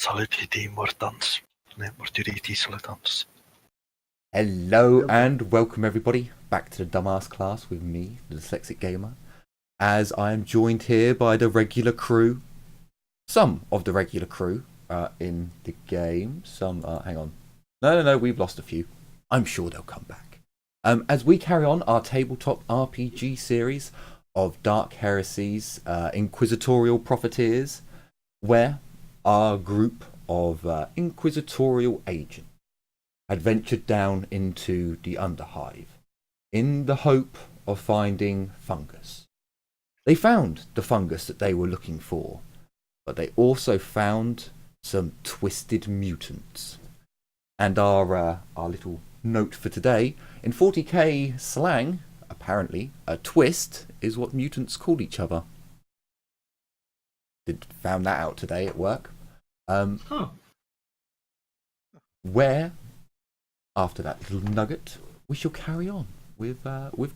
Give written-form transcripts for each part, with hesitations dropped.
Salutity mortans. Morturiti salutans. Hello and welcome everybody back to the Dumbass class with me, the Dyslexic Gamer, as I am joined here by the regular crew. Some of the regular crew are in the game. Some hang on. No, we've lost a few. I'm sure they'll come back. As we carry on our tabletop RPG series of Dark Heresies, Inquisitorial Profiteers, where our group of Inquisitorial agents had ventured down into the Underhive in the hope of finding fungus. They found the fungus that they were looking for, but they also found some twisted mutants. And our little note for today, in 40k slang, apparently, a twist is what mutants call each other. Found that out today at work. Where, after that little nugget, we shall carry on with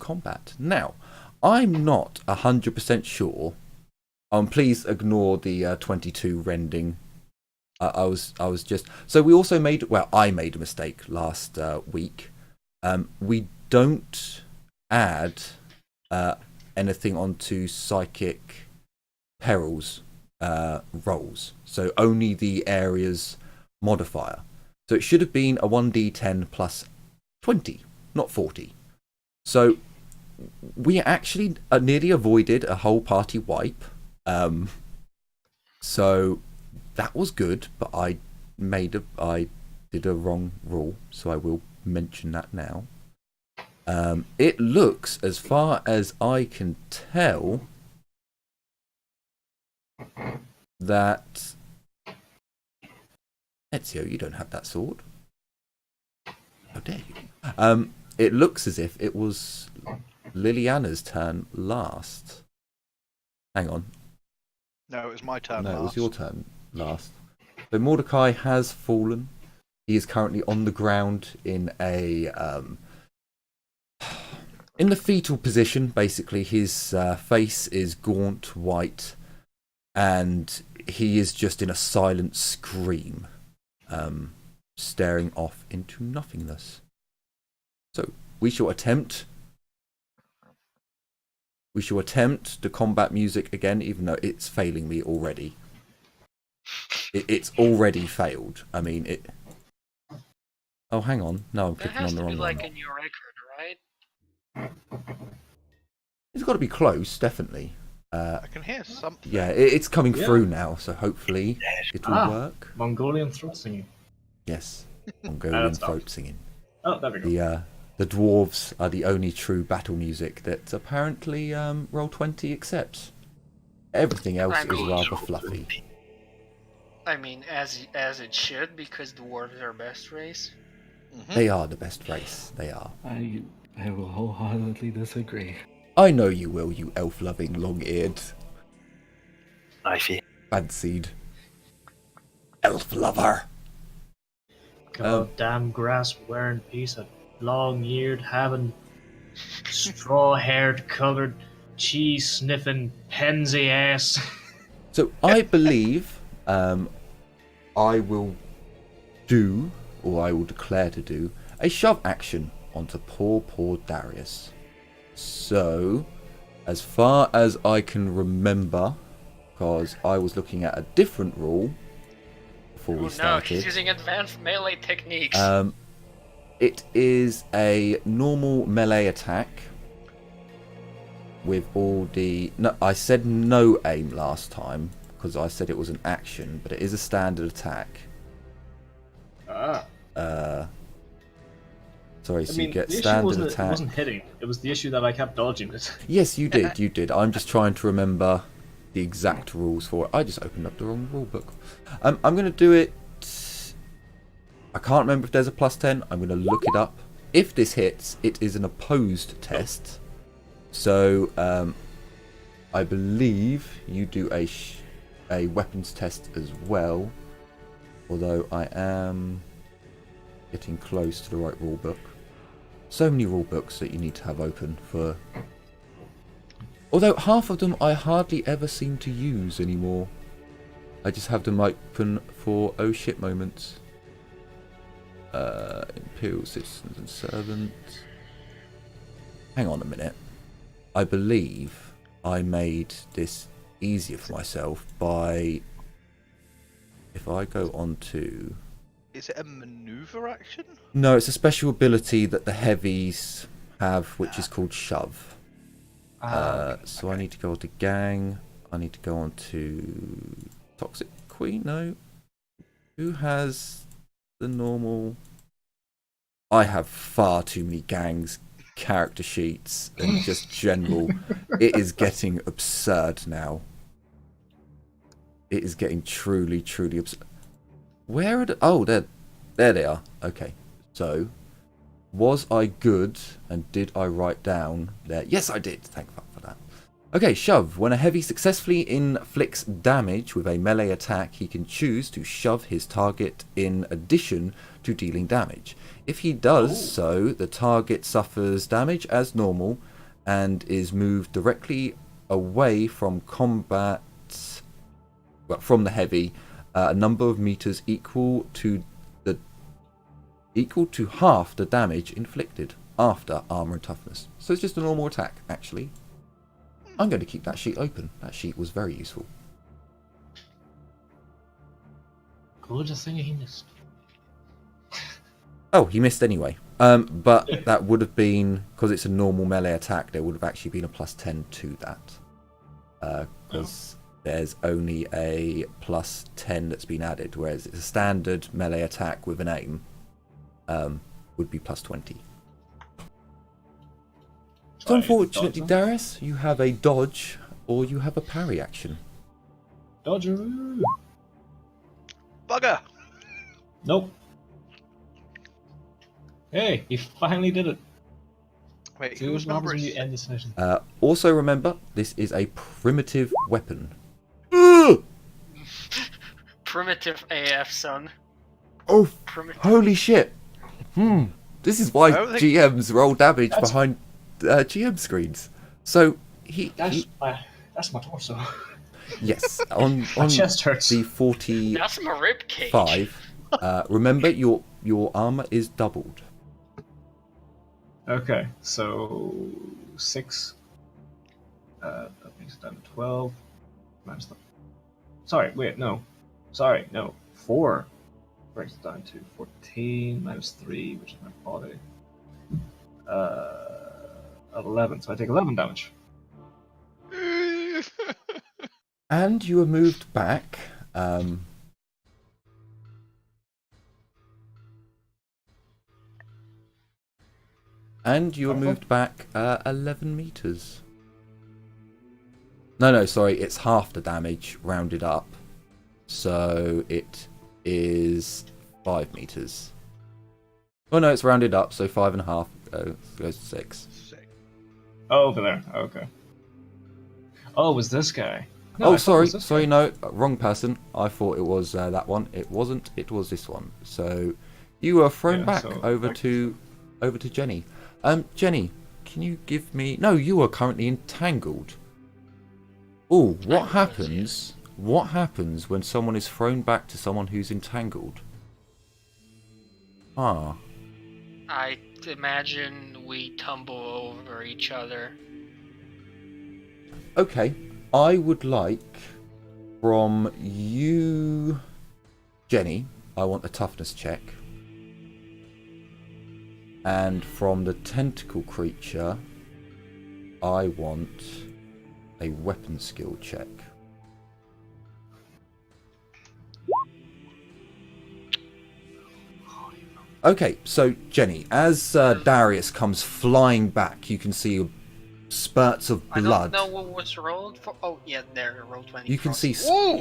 combat. Now, I'm not 100% sure. Please ignore the 22 rending. I was just so we also made I made a mistake last week. We don't add anything onto psychic perils rolls, so only the areas modifier. So it should have been a 1d10 plus 20, not 40. So we actually nearly avoided a whole party wipe. So that was good, but I did a wrong rule, so I will mention that now. It looks, as far as I can tell, that Ezio, you don't have that sword. How dare you? It looks as if it was Liliana's turn last. Hang on. No, it was my turn last. No, it was your turn last. So Mordecai has fallen. He is currently on the ground in a in the fetal position. Basically, his face is gaunt white, and he is just in a silent scream, staring off into nothingness. So we shall attempt the combat music again, even though it's failing me already. It's already failed. I mean, it... Oh, hang on. No, I'm clicking on the wrong one. That has to be like in your record, right? It's got to be close, definitely. I can hear something. Yeah, it's coming through now, so hopefully it will work. Mongolian throat singing. Yes, Mongolian throat singing. Oh, there we go. The dwarves are the only true battle music that apparently Roll20 accepts. Everything else is rather fluffy. I mean, as it should, because dwarves are best race. Mm-hmm. They are the best race. They are. I will wholeheartedly disagree. I know you will, you elf-loving, long-eared, fancied elf lover. Goddamn grass-wearing piece of long-eared, having straw-haired, coloured, cheese-sniffing, hensy ass. So I believe I will do, or I will declare to do, a shove action onto poor Darius. So, as far as I can remember, because I was looking at a different rule before we started. No, he's using advanced melee techniques. It is a normal melee attack with all the... No, I said no aim last time because I said it was an action, but it is a standard attack. Sorry, so you get standard attack. It wasn't hitting. It was the issue that I kept dodging it. Yes, you did. You did. I'm just trying to remember the exact rules for it. I just opened up the wrong rule book. I'm going to do it. I can't remember if there's a plus 10. I'm going to look it up. If this hits, it is an opposed test. So, I believe you do a weapons test as well. Although I am getting close to the right rule book. So many rule books that you need to have open for... Although half of them I hardly ever seem to use anymore. I just have them open for oh shit moments. Imperial citizens and servants. Hang on a minute. I believe I made this easier for myself by... If I go on to... Is it a maneuver action? No, it's a special ability that the heavies have, which is called shove. So I need to go on to gang. I need to go on to Toxic Queen. No. Who has the normal? I have far too many gangs, character sheets, and just general. It is getting absurd now. It is getting truly, truly absurd. Where are the... Oh, there they are. Okay. So, was I good and did I write down there? Yes, I did. Thank fuck for that. Okay, shove. When a heavy successfully inflicts damage with a melee attack, he can choose to shove his target in addition to dealing damage. If he does so, the target suffers damage as normal and is moved directly away from combat, well, from the heavy, a number of meters equal to half the damage inflicted after armor and toughness. So it's just a normal attack, actually. I'm going to keep that sheet open. That sheet was very useful. Gorgeous thing he missed. Oh, he missed anyway. But that would have been, because it's a normal melee attack, there would have actually been a +10 to that. Because there's only a +10 that's been added, whereas it's a standard melee attack with an aim would be +20. So unfortunately, Darius, you have a dodge or you have a parry action. Dodgeroo! Bugger! Nope. Hey, he finally did it. Wait, Two whose number when is you end the session. Also remember, this is a primitive weapon. Primitive AF, son. Oh, Primitive. holy shit! This is why I don't think- GMs roll damage That's- behind GM screens. So That's my torso. yes, on My chest hurts. the 45. That's my rib cage. Remember, your armor is doubled. Okay, so 6. That makes it down to 12. Minus the... Sorry, wait, no. Sorry, no. 4 brings it down to 14 minus 3, which is my body. Of 11, so I take 11 damage. And you are moved back. And you are moved back 11 meters. No, sorry, it's half the damage rounded up. So it is 5 meters. Oh no, it's rounded up, so 5.5 goes to 6. Oh, over there. Okay. Oh, it was this guy. No, I Oh, thought it sorry, was this guy. no, wrong person. I thought it was that one. It wasn't. It was this one. So you are thrown Yeah, back so over to Jenny. Jenny, can you give me? No, you are currently entangled. Oh, what happens? What happens when someone is thrown back to someone who's entangled? Ah, I imagine we tumble over each other. okay. I would like from you, Jenny. I want a toughness check. And from the tentacle creature, I want a weapon skill check. Okay, so Jenny, as Darius comes flying back, you can see spurts of blood. I don't know what was rolled for. Oh, yeah, there, roll 20. You can see Whoa!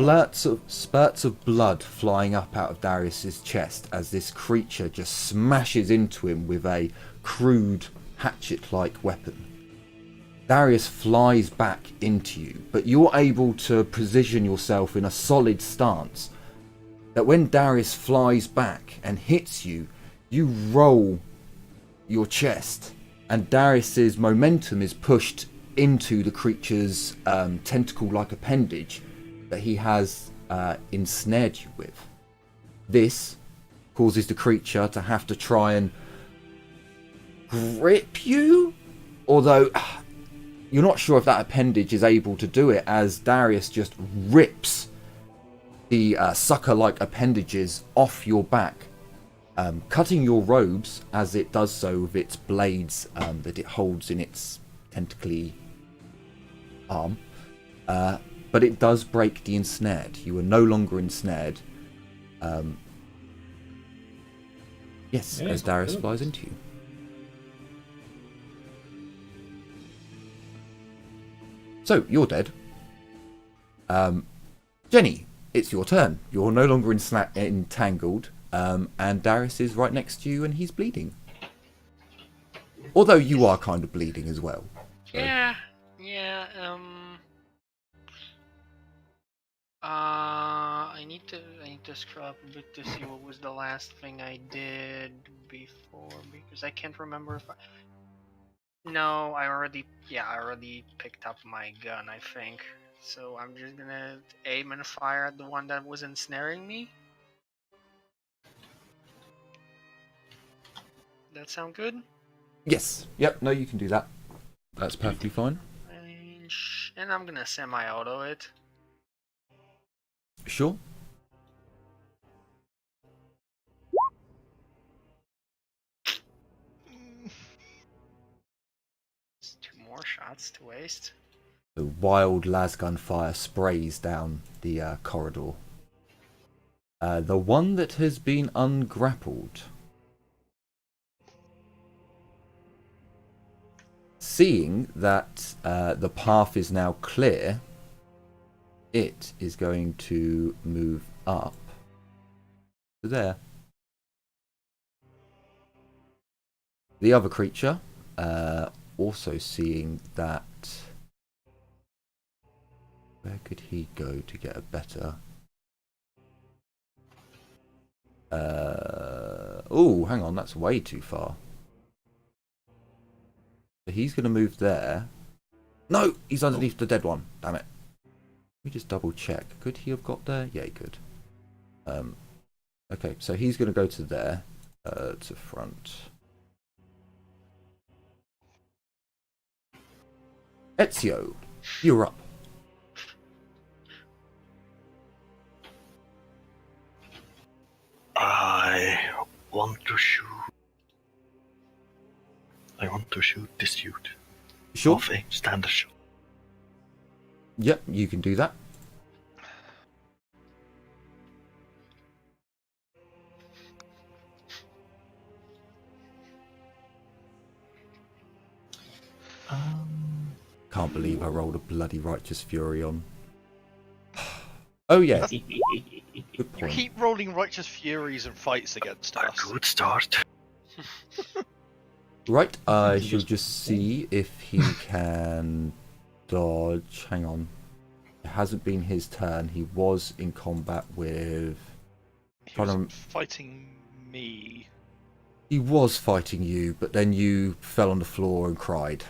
spurts of blood flying up out of Darius's chest as this creature just smashes into him with a crude hatchet-like weapon. Darius flies back into you, but you're able to position yourself in a solid stance that when Darius flies back and hits you, you roll your chest and Darius's momentum is pushed into the creature's tentacle-like appendage that he has ensnared you with. This causes the creature to have to try and grip you, although you're not sure if that appendage is able to do it, as Darius just rips the sucker-like appendages off your back, cutting your robes as it does so with its blades that it holds in its tentacly arm. But it does break the ensnared. You are no longer ensnared. Yes, as Darius flies into you. So, you're dead. Jenny, it's your turn. You're no longer entangled, and Darius is right next to you and he's bleeding. Although you are kind of bleeding as well. So. Yeah. I need to scrub a bit to see what was the last thing I did before, because I can't remember if I... No, I already picked up my gun, I think. So I'm just gonna aim and fire at the one that was ensnaring me. That sound good? Yes. Yep. No, you can do that. That's perfectly fine. And I'm gonna semi-auto it. Sure. It's 2 more shots to waste. The wild lasgun fire sprays down the corridor. The one that has been ungrappled, seeing that the path is now clear, it is going to move up to there. The other creature, also seeing that... Where could he go to get a better... Oh, hang on, that's way too far. So he's going to move there. No, he's underneath the dead one. Damn it. Let me just double check. Could he have got there? Yeah, he could. Okay, so he's going to go to there, to front. Ezio, you're up. I want to shoot this dude. Sure. Off a standard shot. Yep, you can do that. Can't believe I rolled a bloody Righteous Fury on. Oh yeah. Good You point. keep rolling Righteous Furies and fights against A us. good start. Right, I shall just see if he can dodge. Hang on. It hasn't been his turn. He was in combat with... He was fighting me. He was fighting you, but then you fell on the floor and cried.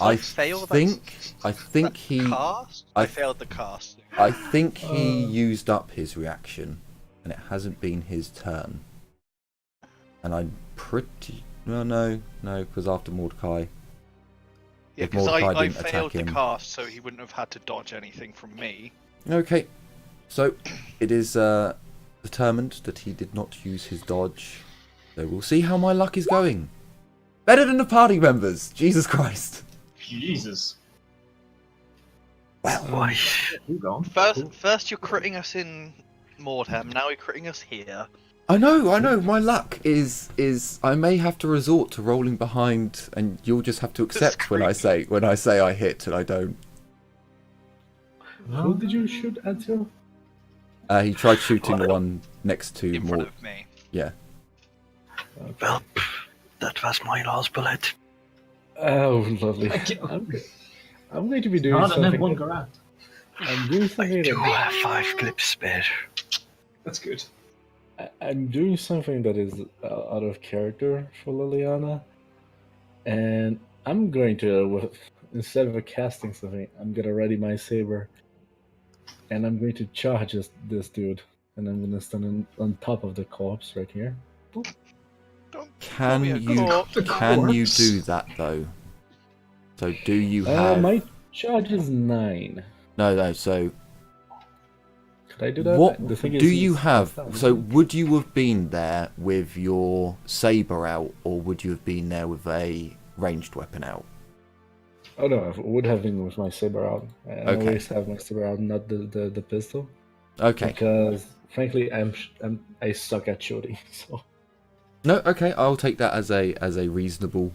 I failed think that he... Cast? I failed the cast. I think he used up his reaction, and it hasn't been his turn. And I'm pretty... No, because after Mordecai... Yeah, if because Mordecai I didn't attack failed the him. cast, so he wouldn't have had to dodge anything from me. Okay, so it is determined that he did not use his dodge. So we'll see how my luck is going. Better than the party members! Jesus Christ! Jesus. Well, Why? Keep going. First you're critting us in Mordheim, now you're critting us here. I know. My luck is I may have to resort to rolling behind, and you'll just have to accept when I say I hit and I don't. Who did you shoot at you? He tried shooting the one next to In front Mord. of me. Yeah. Well, that was my last bullet. Oh, lovely. I'm going to be doing Not and then something. one go out. I'm doing I something do that have 5 clips spare. That's good. I'm doing something that is out of character for Liliana, and I'm going to, instead of casting something, I'm gonna ready my saber. and I'm going to charge this dude, and I'm gonna stand on top of the corpse right here. Boop. Don't Can call me a you corpse. can you corpse. do that though? So do you have My charge is 9. no? So Could I do that? what The thing do is, you he's have? passed out, So isn't he? would you have been there with your saber out, or would you have been there with a ranged weapon out? Oh no, I would have been with my saber out. I Okay. always have my saber out, not the pistol, Okay. because frankly, I suck at shooting. So No, okay, I'll take that as a reasonable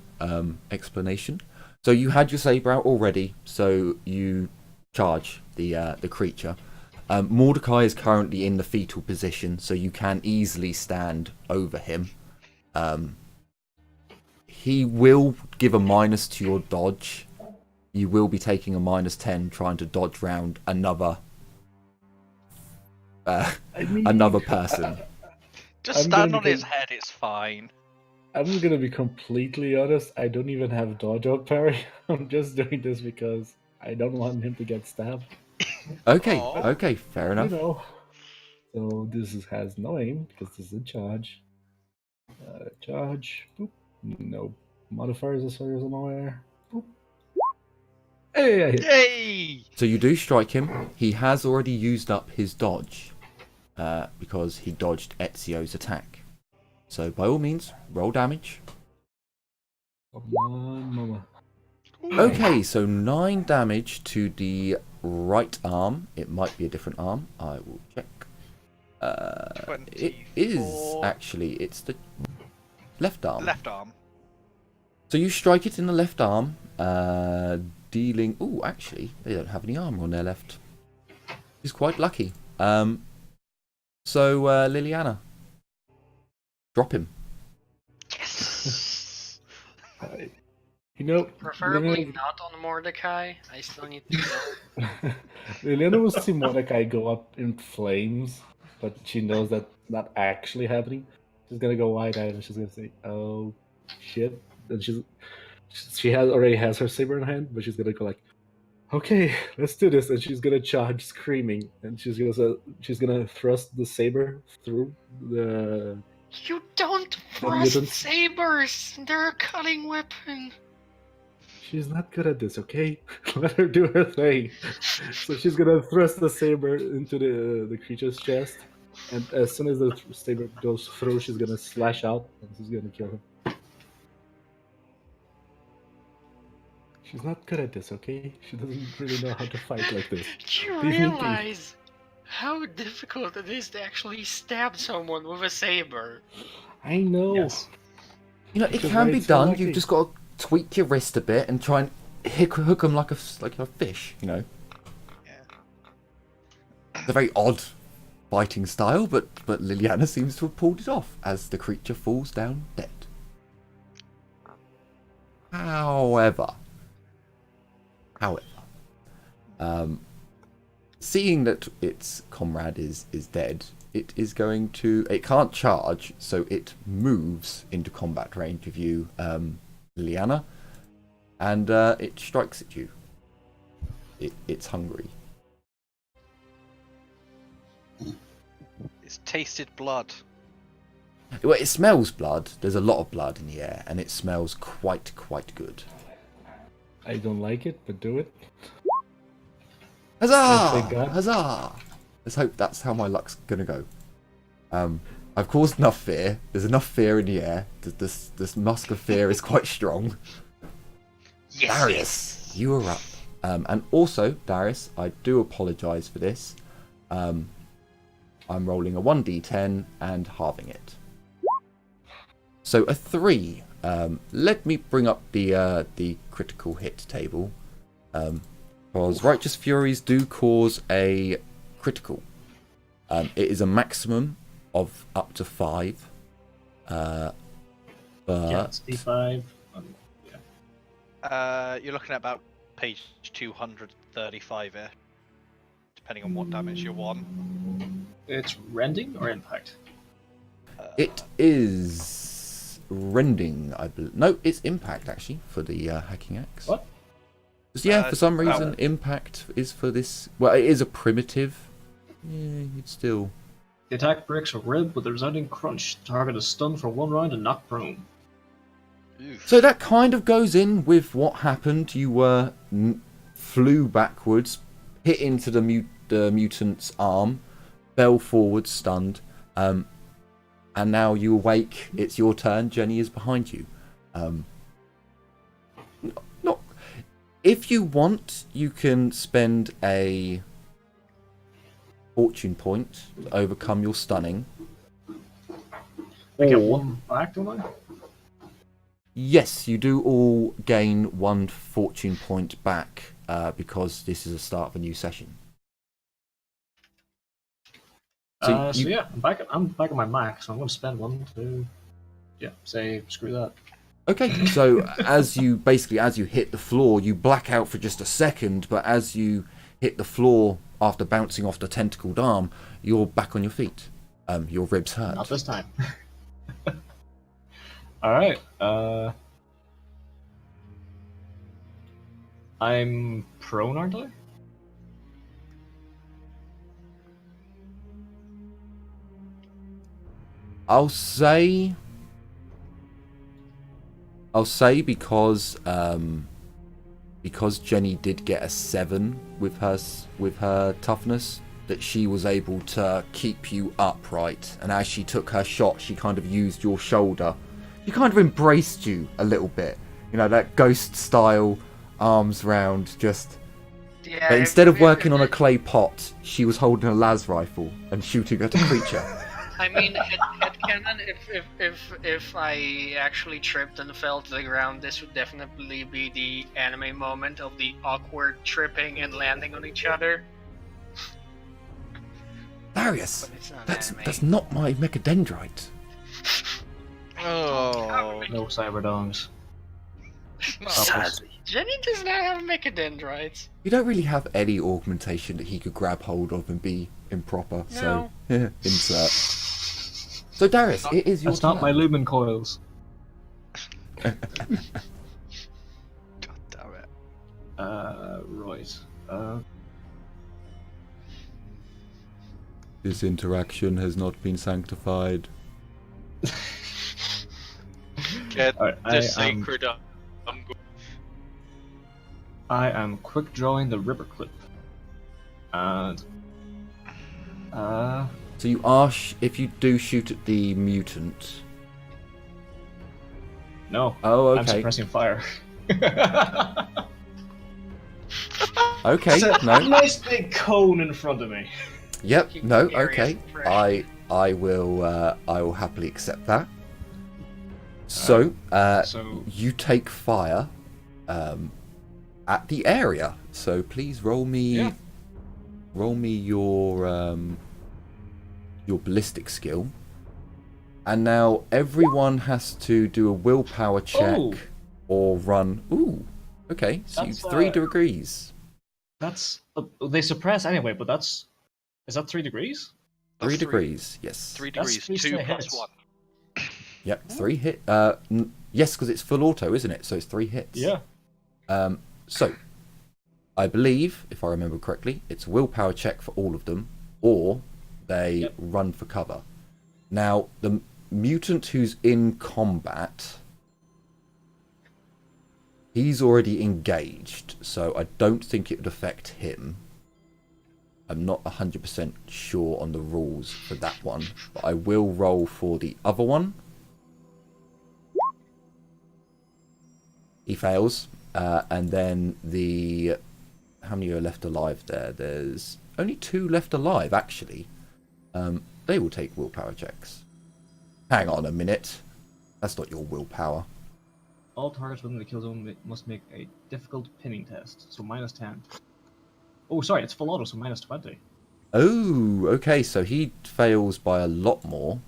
explanation. So you had your saber out already, so you charge the creature. Mordecai is currently in the fetal position, so you can easily stand over him. He will give a minus to your dodge. You will be taking a -10 trying to dodge round another I mean, another person. Just I'm stand gonna on his become- head, it's fine. I'm gonna be completely honest. I don't even have dodge or parry. I'm just doing this because I don't want him to get stabbed. Okay, Aw. okay, fair enough. You know. So has no aim because this is a charge. Charge. Boop. No modifiers as far as I'm aware. Boop. Hey, I hit. Yay! So you do strike him. He has already used up his dodge because he dodged Ezio's attack. So by all means, roll damage. Come on, mama. Okay, so 9 damage to the right arm. It might be a different arm. I will check. It is 24. actually, it's the left arm. Left arm. So you strike it in the left arm, dealing... Oh, actually, they don't have any armor on their left. He's quite lucky. So, Liliana, drop him. Yes! You know, Preferably not on Mordecai. I still need to know. Liliana will see Mordecai go up in flames, but she knows that's not actually happening. She's gonna go wide-eyed and she's gonna say, "Oh shit!" And she already has her saber in hand, but she's gonna go like, "Okay, let's do this." And she's gonna charge, screaming, and she's gonna thrust the saber through the. You don't mutant? thrust sabers! They're a cutting weapon! She's not good at this, okay? Let her do her thing. So she's gonna thrust the saber into the creature's chest, and as soon as the saber goes through, she's gonna slash out, and she's gonna kill him. She's not good at this, okay? She doesn't really know how to fight like this. Do you Leave me be. realize how difficult it is to actually stab someone with a saber? I know. Yes. You know, it Which is can why be it's so done. lucky. You've just got to tweak your wrist a bit and try and hook them like a fish, you know. Yeah. It's a very odd fighting style, but Liliana seems to have pulled it off as the creature falls down dead. However, seeing that its comrade is dead, it is going to... It can't charge, so it moves into combat range of you, Liliana, and it strikes at you. It's hungry. It's tasted blood. Well, it smells blood. There's a lot of blood in the air, and it smells quite good. I don't like it, but do it. Huzzah! Thank God. Huzzah! Let's hope that's how my luck's gonna go. I've caused enough fear. There's enough fear in the air. This musk of fear is quite strong. Yes! Darius, you are up. And also, Darius, I do apologise for this. I'm rolling a 1d10 and halving it. So a 3. Let me bring up the critical hit table. Because Righteous Furies do cause a critical. It is a maximum of up to 5. But Yeah, it's D5. You're looking at about page 235 here, depending on what damage you want. It's rending or impact? it is rending, I believe. No, it's impact actually for the hacking axe. What? Yeah, for some reason, well- impact is for this. Well, it is a primitive. Yeah, it's still. The attack breaks a rib with a resounding crunch. The target is stunned for 1 round and knocked prone. Oof. So that kind of goes in with what happened. You flew backwards, hit into the mutant's arm, fell forward, stunned, and now you awake. It's your turn. Jenny is behind you. Not. If you want, you can spend a fortune point to overcome your stunning. I get Or- 1 back, don't I? Yes, you do all gain 1 fortune point back because this is the start of a new session. So yeah, I'm back at my max, so I'm going to spend 1 to, say screw that. Okay, so as you hit the floor, you black out for just a second, but as you hit the floor after bouncing off the tentacled arm, you're back on your feet. Your ribs hurt. Not this time. Alright, I'm prone, aren't I? I'll say because Jenny did get a 7 with her toughness, that she was able to keep you upright, and as she took her shot, she kind of used your shoulder. She kind of embraced you a little bit, you know, that ghost style, arms round, just. Yeah, But instead of working on a clay pot, she was holding a las rifle and shooting at a creature. I mean, headcanon, if I actually tripped and fell to the ground, this would definitely be the anime moment of the awkward tripping and landing on each other. Darius, But it's not that's anime. not my mechadendrite. Oh. No cyber dongs. Sadly. Jenny does not have mechadendrites. You don't really have any augmentation that he could grab hold of and be improper, so insert. So Darius, it is your That's turn. not my lumen coils. God damn it. Right. This interaction has not been sanctified. Get Alright, the sacred I am quick drawing the river clip. And So you are, if you do shoot at the mutant. no. Oh, I'm okay. suppressing fire. Okay, It's a no. nice big cone in front of me. Yep, Keep no, the areas okay. fresh. I will happily accept that. So, So you take fire at the area. So please roll me your ballistic skill. And now everyone has to do a willpower check Oh. or run. Ooh, okay. So That's, 3 degrees. that's they suppress anyway, but is that 3 degrees? 3 degrees, yes. 3 That's degrees, 3 2 straight plus hits. 1. Yep, 3 hit. Yes, because it's full auto, isn't it? So it's 3 hits. Yeah. So, I believe, if I remember correctly, it's a willpower check for all of them, or they run for cover. Now, the mutant who's in combat, he's already engaged, so I don't think it would affect him. I'm not 100% sure on the rules for that one, but I will roll for the other one. He fails, and then how many are left alive there? There's only 2 left alive, actually. They will take willpower checks. Hang on a minute. That's not your willpower. All targets within the kill zone must make a difficult pinning test, so -10. Oh, sorry, it's full auto, so -20. Oh, okay, so he fails by a lot more.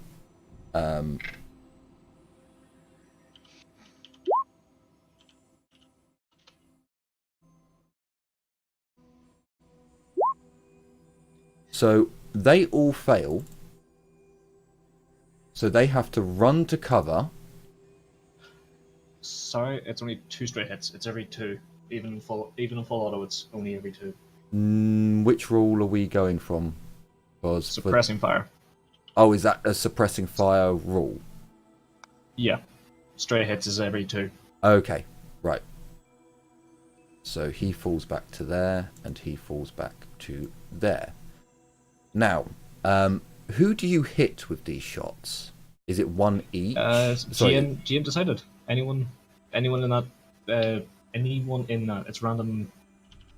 So they all fail. So they have to run to cover. Sorry, it's only 2 straight hits. It's every 2. even in full auto, it's only every 2. Which rule are we going from? Was Suppressing fire. Oh, is that a suppressing fire rule? Yeah. Straight hits is every 2. Okay, right. So he falls back to there, and he falls back to there. Now, who do you hit with these shots? Is it one each? GM decided. Anyone in that. Anyone in that. It's random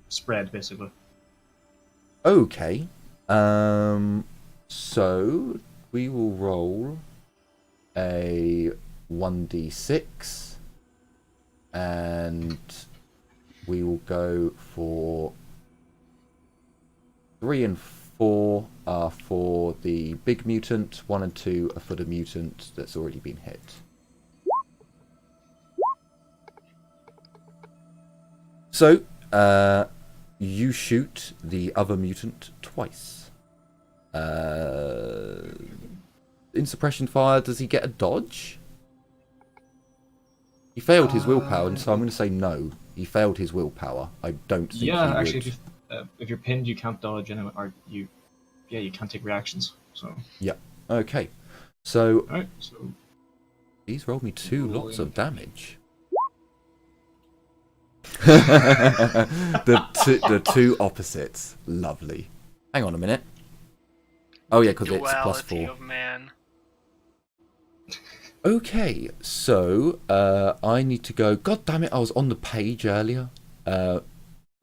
spread, basically. Okay. So we will roll a 1d6, and we will go for 3 and 4 are for the big mutant, 1 and 2 are for the mutant that's already been hit. So, you shoot the other mutant twice. In suppression fire, does he get a dodge? He failed his willpower, and so I'm going to say no. He failed his willpower. I don't think he actually, would. if you're pinned, you can't dodge, or you can't take reactions. So. Yeah. Okay. So. Alright. So. He's rolled me 2 lots of damage. the two opposites. Lovely. Hang on a minute. Oh yeah, because it's +4. Of man. Okay, so I need to go. God damn it! I was on the page earlier. No,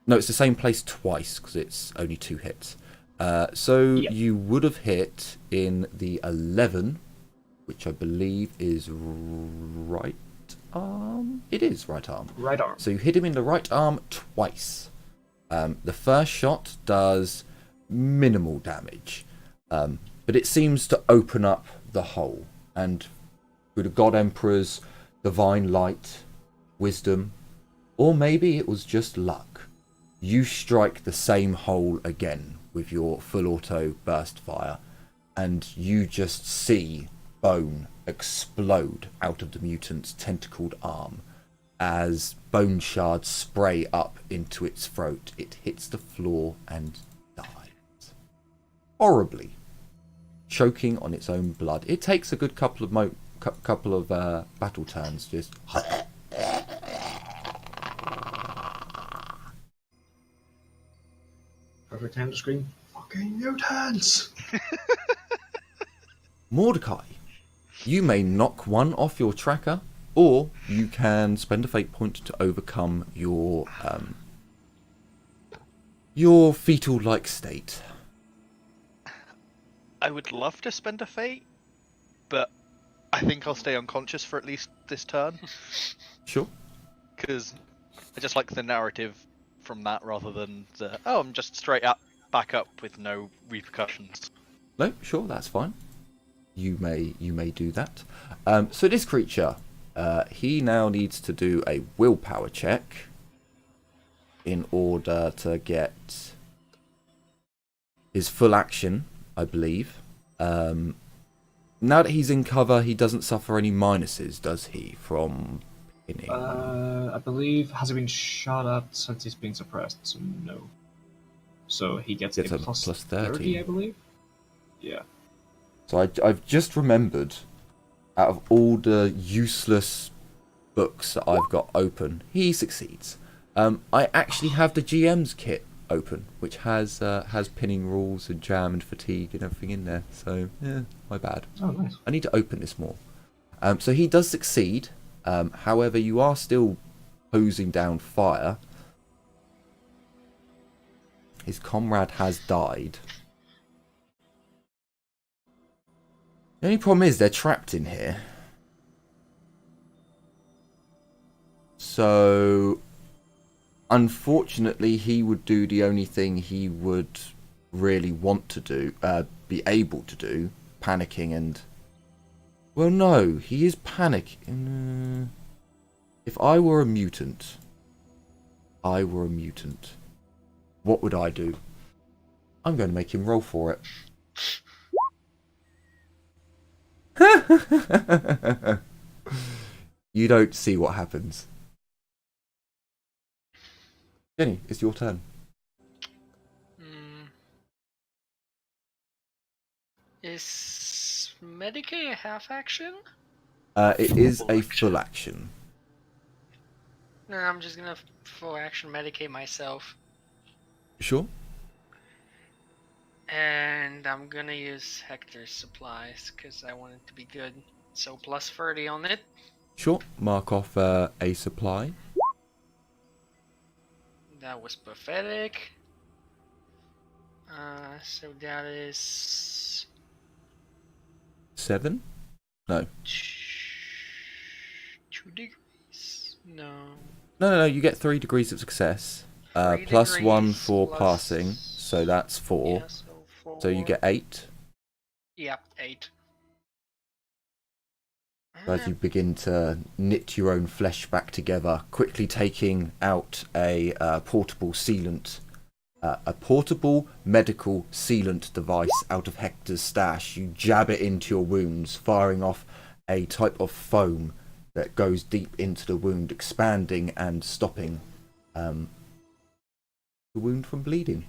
it's the same place twice because it's only 2 hits. You would have hit in the 11, which I believe is right arm. It is right arm. Right arm. So you hit him in the right arm twice. The first shot does minimal damage, but it seems to open up the hole, and through the God Emperor's divine light, wisdom, or maybe it was just luck, you strike the same hole again with your full auto burst fire, and you just see bone explode out of the mutant's tentacled arm as bone shards spray up into its throat. It hits the floor and dies horribly, choking on its own blood. It takes a good couple of battle turns just. Perfect time to scream, "Fucking mutants!" Mordecai, you may knock one off your tracker, or you can spend a fate point to overcome your fetal-like state. I would love to spend a fate, but I think I'll stay unconscious for at least this turn. Sure. Because I just like the narrative from that rather than the, oh, I'm just straight up back up with no repercussions. No, sure, that's fine. You may do that. So this creature, he now needs to do a willpower check in order to get his full action, I believe. Now that he's in cover, he doesn't suffer any minuses, does he, from pinning? I believe, has he been shot at since he's being suppressed? So no. So he gets a plus 30, I believe? Yeah. So I've just remembered, out of all the useless books that I've got open, he succeeds. I actually have the GM's kit open, which has pinning rules and jam and fatigue and everything in there. So yeah, my bad. Oh, nice. I need to open this more. So he does succeed. However, you are still hosing down fire. His comrade has died. The only problem is they're trapped in here. So, unfortunately, he would do the only thing he would really want to do, be able to do, panicking and... Well, no, he is panicking. If I were a mutant, what would I do? I'm going to make him roll for it. You don't see what happens. Jenny, it's your turn. Is Medicaid a half action? It is Full a action. full action. No, I'm just gonna full action Medicaid myself. Sure. And I'm gonna use Hector's supplies because I want it to be good. So plus 30 on it. Sure. Mark off a supply. That was pathetic. So that is 7? No. 2 degrees. No. No, you get 3 degrees of success. 3 Plus 1 degrees for plus- passing, so that's 4. Yeah, so 4. So you get 8 Yep, 8. as you begin to knit your own flesh back together, quickly taking out a portable sealant, a portable medical sealant device out of Hector's stash. You jab it into your wounds, firing off a type of foam that goes deep into the wound, expanding and stopping the wound from bleeding.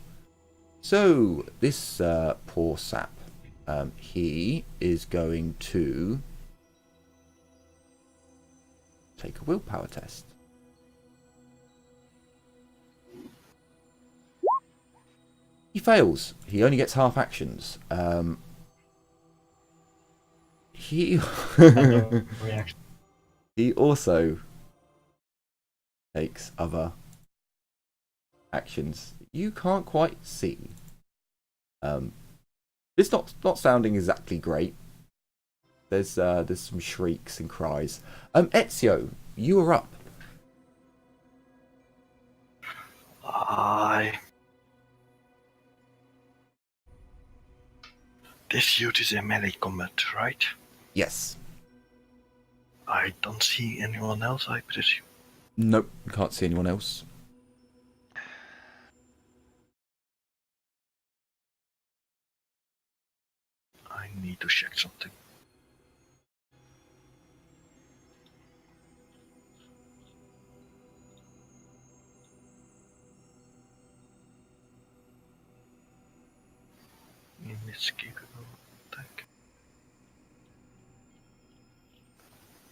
So this poor sap, he is going to take a willpower test. He fails. He only gets half actions. He Reaction. he also takes other actions you can't quite see. It's not sounding exactly great. There's some shrieks and cries. Ezio, you are up. This youth is in melee combat, right? Yes. I don't see anyone else, I presume. Nope, can't see anyone else. I need to check something. Inescapable attack.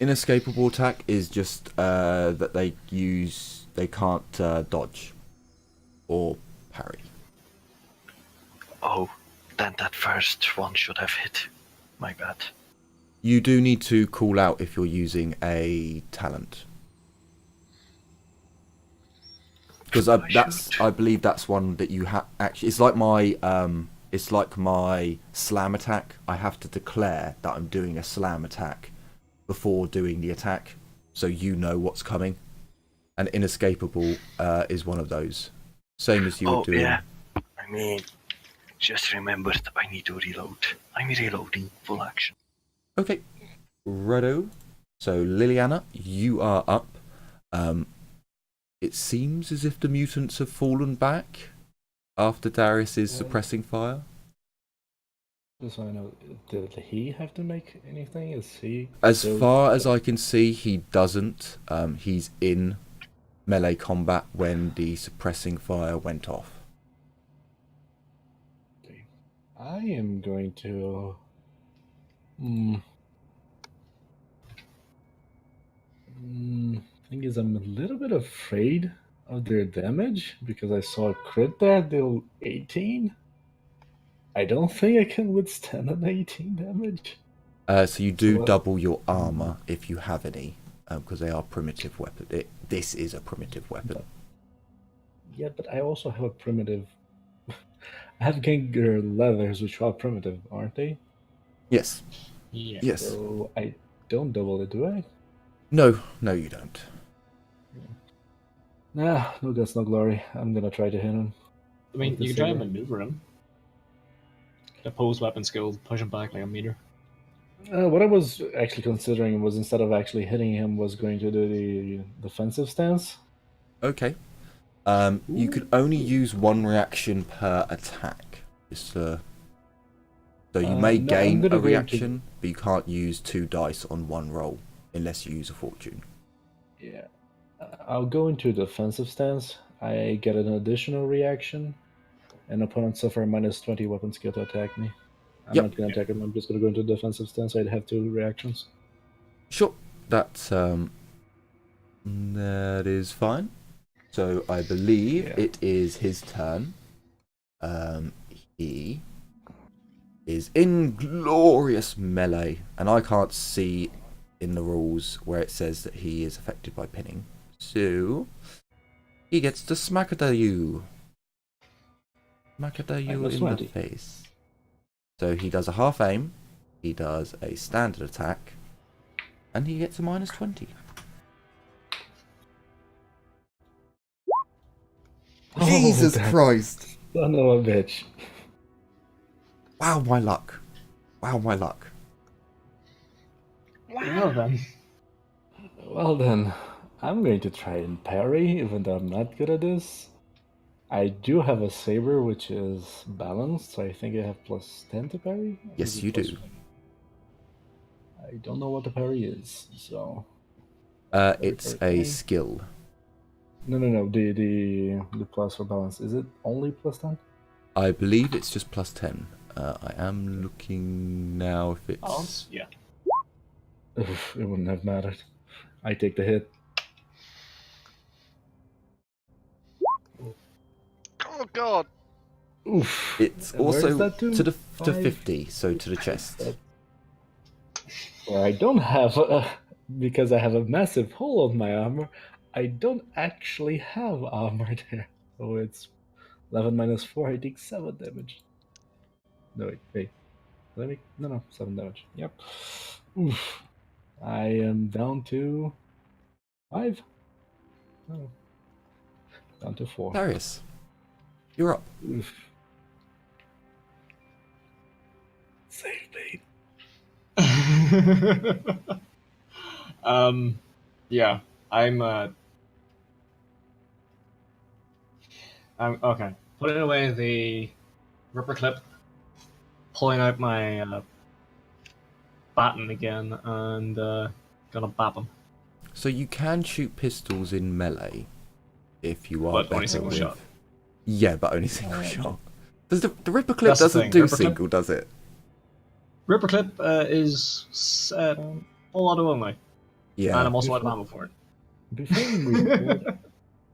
Inescapable attack is just that they can't dodge or parry. Oh, then that first one should have hit. My bad. You do need to call out if you're using a talent. Because I believe that's one that you have actually. It's like my slam attack. I have to declare that I'm doing a slam attack before doing the attack, so you know what's coming. And inescapable is one of those. Same as you were doing. Yeah. I mean, just remembered I need to reload. I'm reloading full action. Okay, righto. So Liliana, you are up. It seems as if the mutants have fallen back after Darius is suppressing fire. Just so I know, did he have to make anything? Is he? As far as I can see, he doesn't. He's in melee combat when the suppressing fire went off. Okay. I am going to. Thing is, I'm a little bit afraid of their damage because I saw a crit there deal 18. I don't think I can withstand an 18 damage. So you do double your armor if you have any, because they are primitive weapon. This is a primitive weapon. Yeah, but I also have a primitive. I have Gengar leathers, which are primitive, aren't they? Yes. Yeah. Yes. So I don't double it, do I? No, you don't. Nah, no guts, no glory. I'm gonna try to hit him. I mean, With the you can try and saber. maneuver him. Oppose weapon skill, push him back like a meter. What I was actually considering was instead of actually hitting him, was going to do the defensive stance. Okay. You could only use one reaction per attack. So you may no, I'm gain gonna a go reaction, but you can't use 2 dice on one roll unless you use a fortune. Yeah. I'll go into a defensive stance. I get an additional reaction, and opponents suffer a -20 weapon skill to attack me. I'm Yep. not gonna attack him. I'm just gonna go into defensive stance. I'd have 2 reactions. Sure, that's that is fine. So I believe Yeah. it is his turn. He is in glorious melee, and I can't see in the rules where it says that he is affected by pinning. So he gets to smack at you. Smack at you Minus in 20. the face. So he does a half aim, he does a standard attack, and he gets a -20. Jesus that Christ! Son of a bitch. Wow, my luck. Wow, my luck. Well then. Well then, I'm going to try and parry, even though I'm not good at this. I do have a saber, which is balanced, so I think I have +10 to parry. Or Yes, is it you plus- do. I don't know what the parry is, so. It's Parry. a skill. No. The plus for balance, is it only +10? I believe it's just +10. I am looking now if it's... Balance? Yeah. Oof, it wouldn't have mattered. I take the hit. Oh god! Oof. It's And where is also that to? to 5? 50, so to the chest. Where I don't have because I have a massive hole on my armor, I don't actually have armor there. So it's 11 minus 4, I take 7 damage. No, wait. No, 7 damage. Yep. Oof. I am down to 5? No. Down to 4. Darius, you're up. Oof. Save me. Yeah, I'm okay. Putting away the ripper clip, pulling out my baton again, and gonna bap him. So you can shoot pistols in melee if you are But better only single with... shot. Yeah, but only single shot. Does the Ripper Clip That's the doesn't thing, do Ripper Clip- single, does it? Ripper clip is a lot of only, Yeah. and I'm also out of ammo for it. Before we move forward,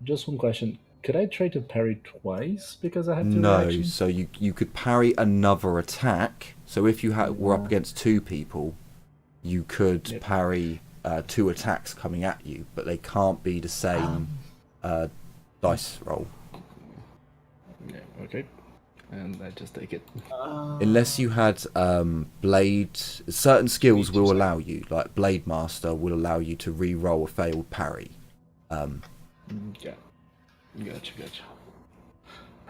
just one question. Could I try to parry twice because I have 2 No, reactions? so you could parry another attack. So if you were up Yeah. against 2 people, you could Yep. parry 2 attacks coming at you, but they can't be the same dice roll. Yeah, okay. And I just take it. Unless you had blade... Certain skills will allow you, like Blade Master will allow you to re-roll a failed parry. Yeah. Gotcha.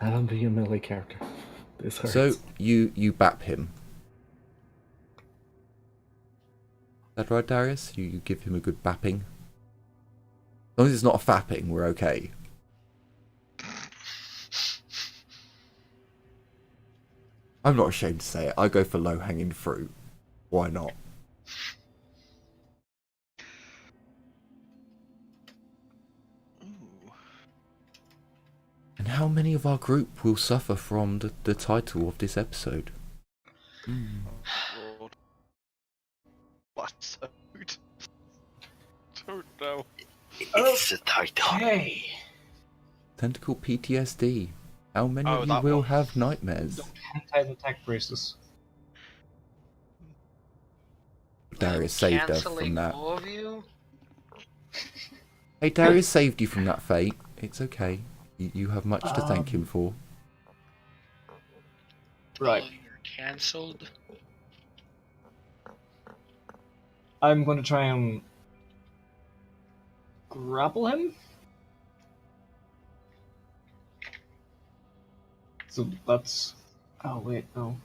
I don't be a melee character. This hurts. So you bap him. Is that right, Darius? You give him a good bapping? As long as it's not a fapping, we're okay. I'm not ashamed to say it. I go for low-hanging fruit. Why not? Ooh. And how many of our group will suffer from the title of this episode? Lord. What episode? Don't know. It's the title. Okay. Tentacle PTSD. How many Oh, of you that will one. have nightmares? Hentai attack braces. Darius saved her Canceling from that. all of you? Hey, Darius saved you from that fate. It's okay. You have much to thank him for. Right. Oh, you're cancelled. I'm going to try and grapple him. So that's... Oh, wait, no.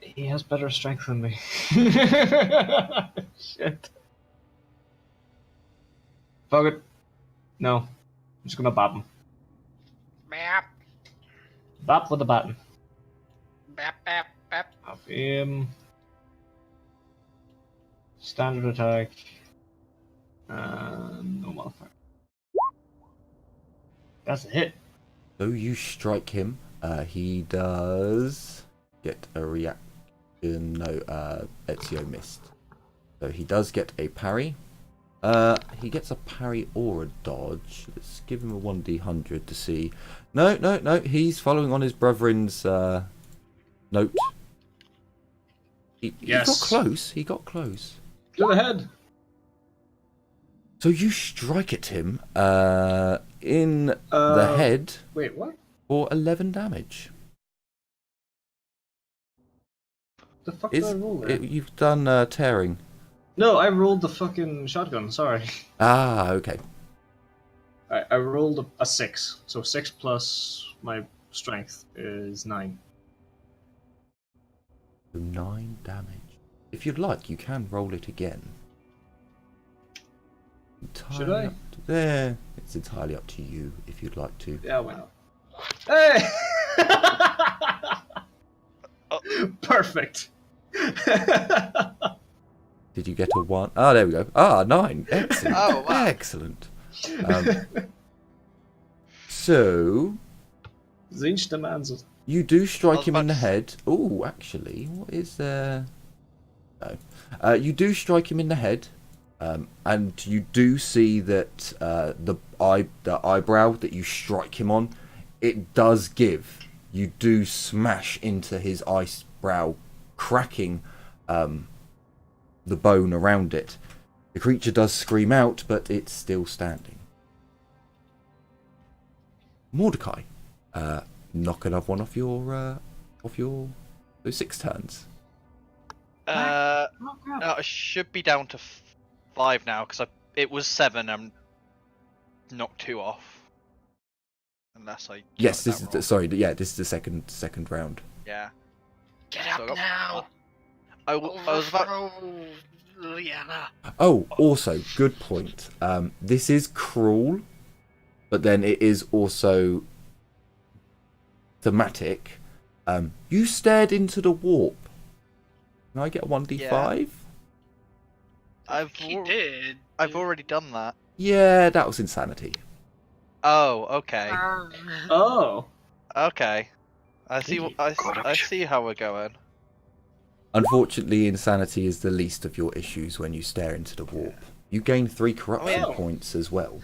He has better strength than me. Shit. Fuck it. No. I'm just gonna bap him. Bap, Bap with the baton. bap, bap, bap. Bap him. Standard attack. No modifier. That's a hit. So you strike him. He does get a reaction. No, Ezio missed. So he does get a parry. He gets a parry or a dodge. Let's give him a 1d100 to see. No. He's following on his brethren's note. He got close. He got close. To the head. So you strike at him in the head. Wait, what? For 11 damage. The fuck did I roll there? You've done tearing. No, I rolled the fucking shotgun. Sorry. Ah, okay. I rolled a 6. So 6 plus my strength is 9. So 9 damage. If you'd like, you can roll it again. Should I? There. It's entirely up to you if you'd like to. Yeah, why not? Hey! Perfect. Did you get a 1? Ah, there we go. Ah, 9. Excellent. Oh, wow. Excellent. So Zinch demands it. you do strike was him in about the to head. Oh, actually, what is there? No. You do strike him in the head, and you do see that the eyebrow that you strike him on, it does give. You do smash into his eyebrow, cracking the bone around it. The creature does scream out, but it's still standing. Mordecai, knock another one off your those 6 turns. Oh, crap. No, I should be down to 5 now because it was 7. I'm knocked 2 off. Unless I. Yes, this got is that wrong. sorry. Yeah, this is the second round. Yeah. Get So I up got- now! I was about. Overthrow Liliana. Oh, also, good point. This is cruel, but then it is also thematic. You stared into the warp. Can I get a 1d5? He did. I've already done that. Yeah, that was insanity. Oh, okay. Oh. Okay. I see. I Corruption. see how we're going. Unfortunately, insanity is the least of your issues when you stare into the warp. You gain 3 corruption Oh. points as well.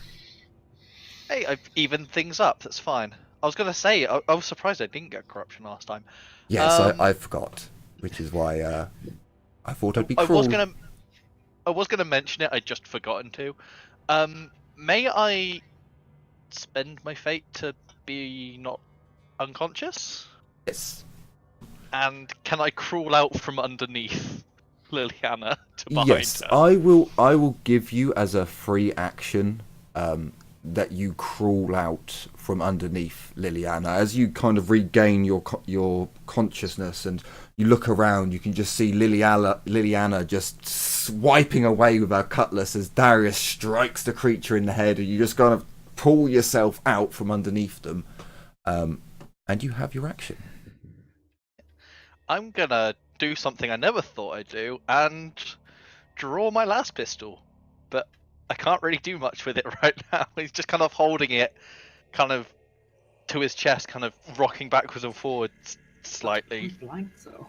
Hey, I've evened things up. That's fine. I was gonna say I was surprised I didn't get corruption last time. Yes, Um, I forgot, which is why I thought I'd be I cruel. was gonna mention it. I'd just forgotten to. May I spend my fate to be not unconscious? Yes. And can I crawl out from underneath Liliana to behind Yes, her? I will give you as a free action that you crawl out from underneath Liliana. As you kind of regain your consciousness and you look around, you can just see Liliana just swiping away with her cutlass as Darius strikes the creature in the head, and you just kind of pull yourself out from underneath them, and you have your action. I'm gonna do something I never thought I'd do and draw my last pistol, but I can't really do much with it right now. He's just kind of holding it, kind of to his chest, kind of rocking backwards and forwards slightly. Blanked though.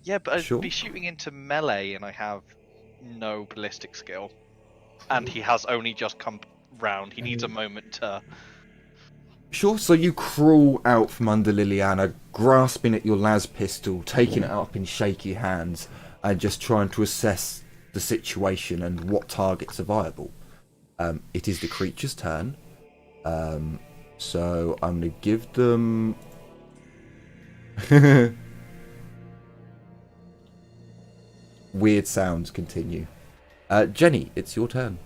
Yeah, but I'd Sure. be shooting into melee, and I have no ballistic skill, and he has only just come round. He needs a moment to. Sure, so you crawl out from under Liliana, grasping at your las pistol, taking it up in shaky hands, and just trying to assess the situation and what targets are viable. It is the creature's turn, so I'm going to give them... Weird sounds continue. Jenny, it's your turn.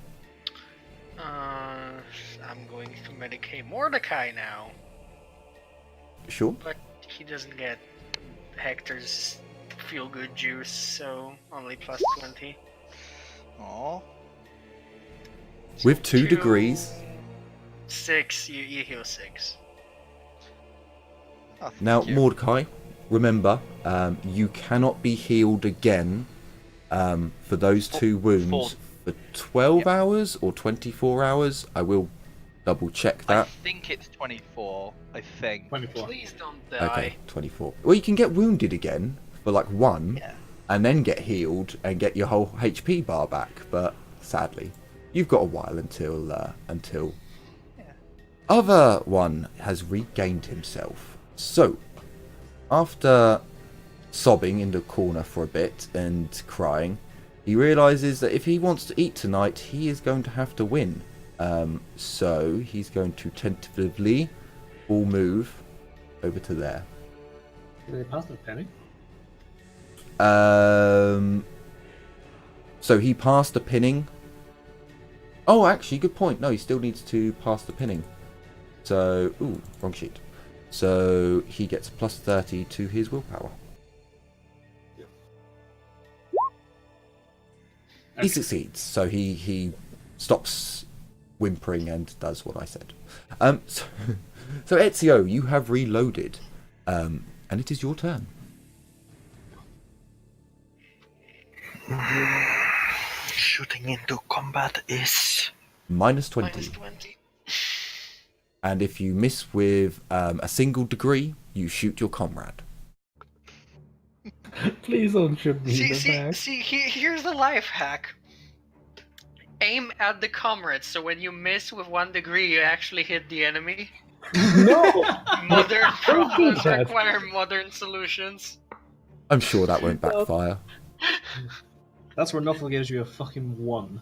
I'm going to medicate Mordecai now, Sure. but he doesn't get Hector's feel-good juice, so only plus 20. Aww. With 2 Two- degrees. 6, you heal 6. Oh, thank Now, you. Mordecai, remember, you cannot be healed again for those 2 wounds for 12 hours or 24 hours. I will double check I that. think it's 24. I think. 24. Please don't die. Okay, 24. Well, you can get wounded again for like 1, Yeah. and then get healed and get your whole HP bar back. But sadly, you've got a while until other one has regained himself. So, after sobbing in the corner for a bit and crying, he realizes that if he wants to eat tonight, he is going to have to win. So he's going to tentatively all move over to there. Did they pass the penny? So he passed the pinning. Oh, actually, good point. No, he still needs to pass the pinning. So, ooh, wrong sheet. So he gets plus 30 to his willpower. He succeeds, so he stops whimpering and does what I said. So Ezio, you have reloaded, and it is your turn. Shooting into combat is Minus 20. Minus 20. And if you miss with a single degree, you shoot your comrade. Please don't shoot me in the back. Here's the life hack. Aim at the comrades, so when you miss with 1 degree, you actually hit the enemy. No! Modern problems that. require modern solutions. I'm sure that won't backfire. That's where Nuffle gives you a fucking 1.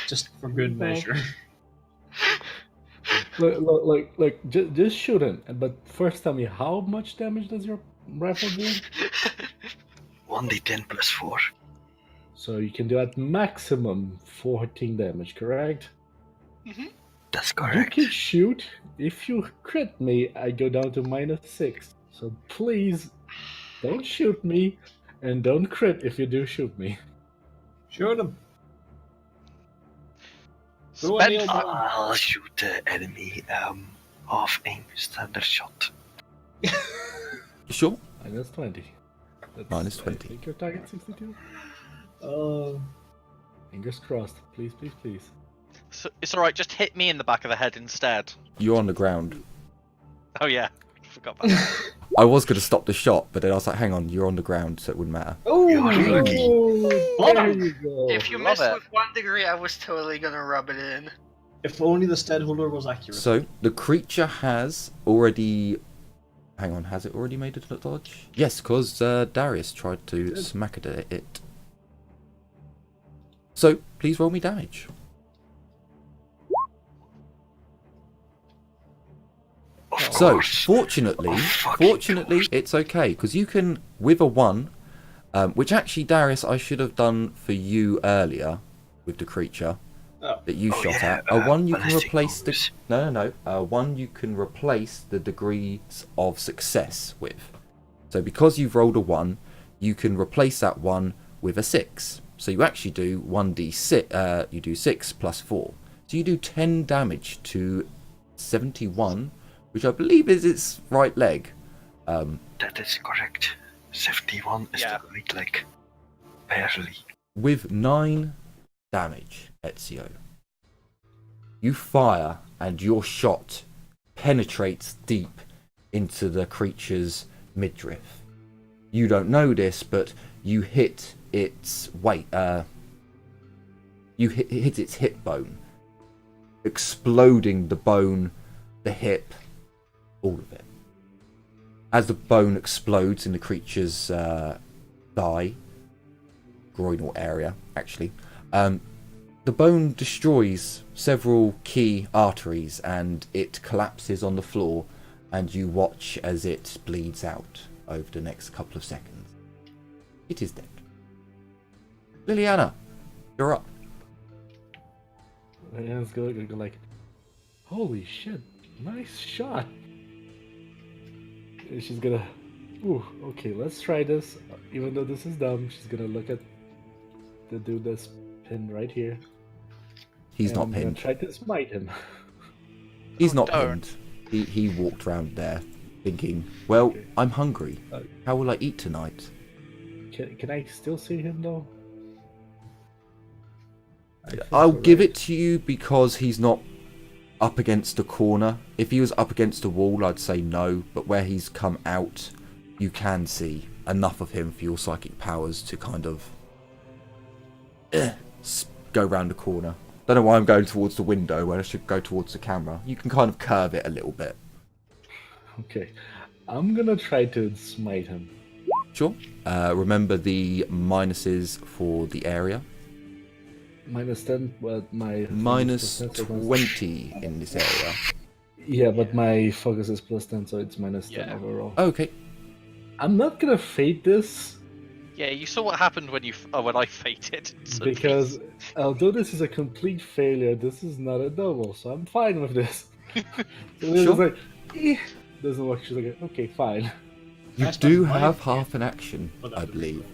Just for good measure. Look, just shoot him. But first tell me, how much damage does your rifle do? 1d10 plus 4. So you can do at maximum 14 damage, correct? That's You correct. can shoot. If you crit me, I go down to minus 6. So please, don't shoot me, and don't crit if you do shoot me. Shoot him. Spend I'll shoot the enemy off aim standard shot. Sure. Minus 20. That's, Minus 20. I think your target 62. Oh. Fingers crossed. Please, please, please. So it's alright, just hit me in the back of the head instead. You're on the ground. Oh yeah, forgot about that. I was going to stop the shot, but then I was like, hang on, you're on the ground, so it wouldn't matter. Oh, You're lucky. there you go. If you Love missed it. with 1 degree, I was totally gonna rub it in. If only the Steadholder was accurate. So, the creature has already... Hang on, has it already made a dodge? Yes, because Darius tried to smack at it. So, please roll me damage. Of So, course. fortunately, Of fucking course. it's okay, because you can, with a 1, which actually, Darius, I should have done for you earlier, with the creature Oh. that you Oh, shot yeah, at. A 1 you can ballistic replace the... bombs. No. A 1 you can replace the degrees of success with. So, because you've rolled a 1, you can replace that 1 with a 6. So, you actually do 1d6, you do 6 plus 4. So, you do 10 damage to 71, which I believe is its right leg. That is correct. 71 is Yeah. the right leg. Barely. With 9 damage, Ezio. You fire, and your shot penetrates deep into the creature's midriff. You don't know this, but you hit its weight. You hit its hip bone, exploding the bone, the hip, all of it. As the bone explodes in the creature's thigh, groinal area, actually, the bone destroys several key arteries and it collapses on the floor, and you watch as it bleeds out over the next couple of seconds. It is dead. Liliana, you're up. And it's gonna go like, holy shit, nice shot. And she's gonna, ooh, okay, let's try this. Even though this is dumb, she's gonna look at the dude that's pinned right here. He's not and pinned. Try to smite him. He's not don't. pinned. He walked round there thinking, well, Okay. I'm hungry. Uh, How will I eat tonight? Can I still see him though? I think I'll you're give right. it to you because he's not up against a corner. If he was up against a wall, I'd say no. But where he's come out, you can see enough of him for your psychic powers to kind of go round the corner. Don't know why I'm going towards the window when I should go towards the camera. You can kind of curve it a little bit. Okay. I'm gonna try to smite him. Sure. Remember the minuses for the area. -10, but my Minus focus is +10, so 20 in this area. Yeah, but my focus is +10, so it's -10 Yeah. overall. Okay. I'm not gonna fate this Yeah, you saw what happened when when I fated. So because please. although this is a complete failure, this is not a double, so I'm fine with this. So it's Sure. like, doesn't work. She's like, okay, fine. You That's do not have mine. half an action, But I that was- believe.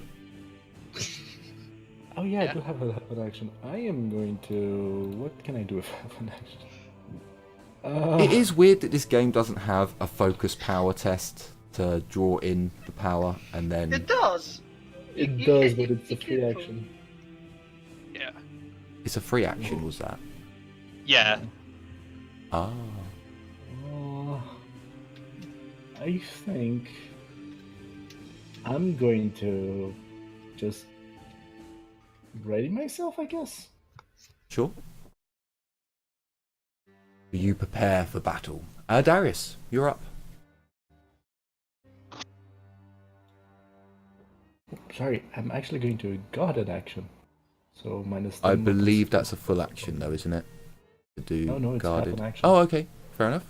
Oh yeah, Yeah. I do have an action. I am going to. What can I do with half an action? It is weird that this game doesn't have a focus power test to draw in the power and then... It does. It You does, can- but it's a you free can- action. Yeah. It's a free action, was that? Yeah. Ah. I think I'm going to just ready myself, I guess. Sure. You prepare for battle. Darius, you're up. Sorry, I'm actually going to guarded action. So -10. I believe that's a full action though, isn't it? To do No, it's half guarded. an action. Oh, okay. Fair enough.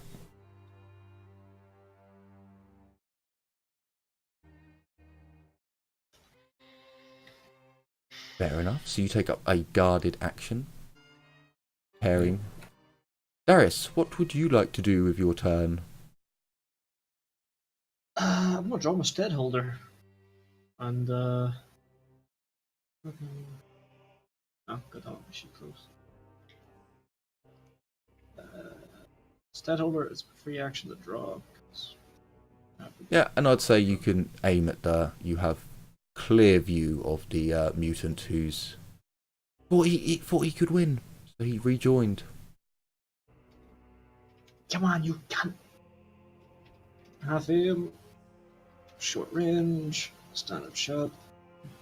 Fair enough. So you take up a guarded action. Pairing. Darius, what would you like to do with your turn? I'm gonna draw my stead holder. And oh, got that mission close. Stead holder is a free action to draw. Because... Yeah, and I'd say you can aim at you have clear view of the mutant who's thought he could win, so he rejoined. Come on, you can. Half him. Short range. Stand up shot.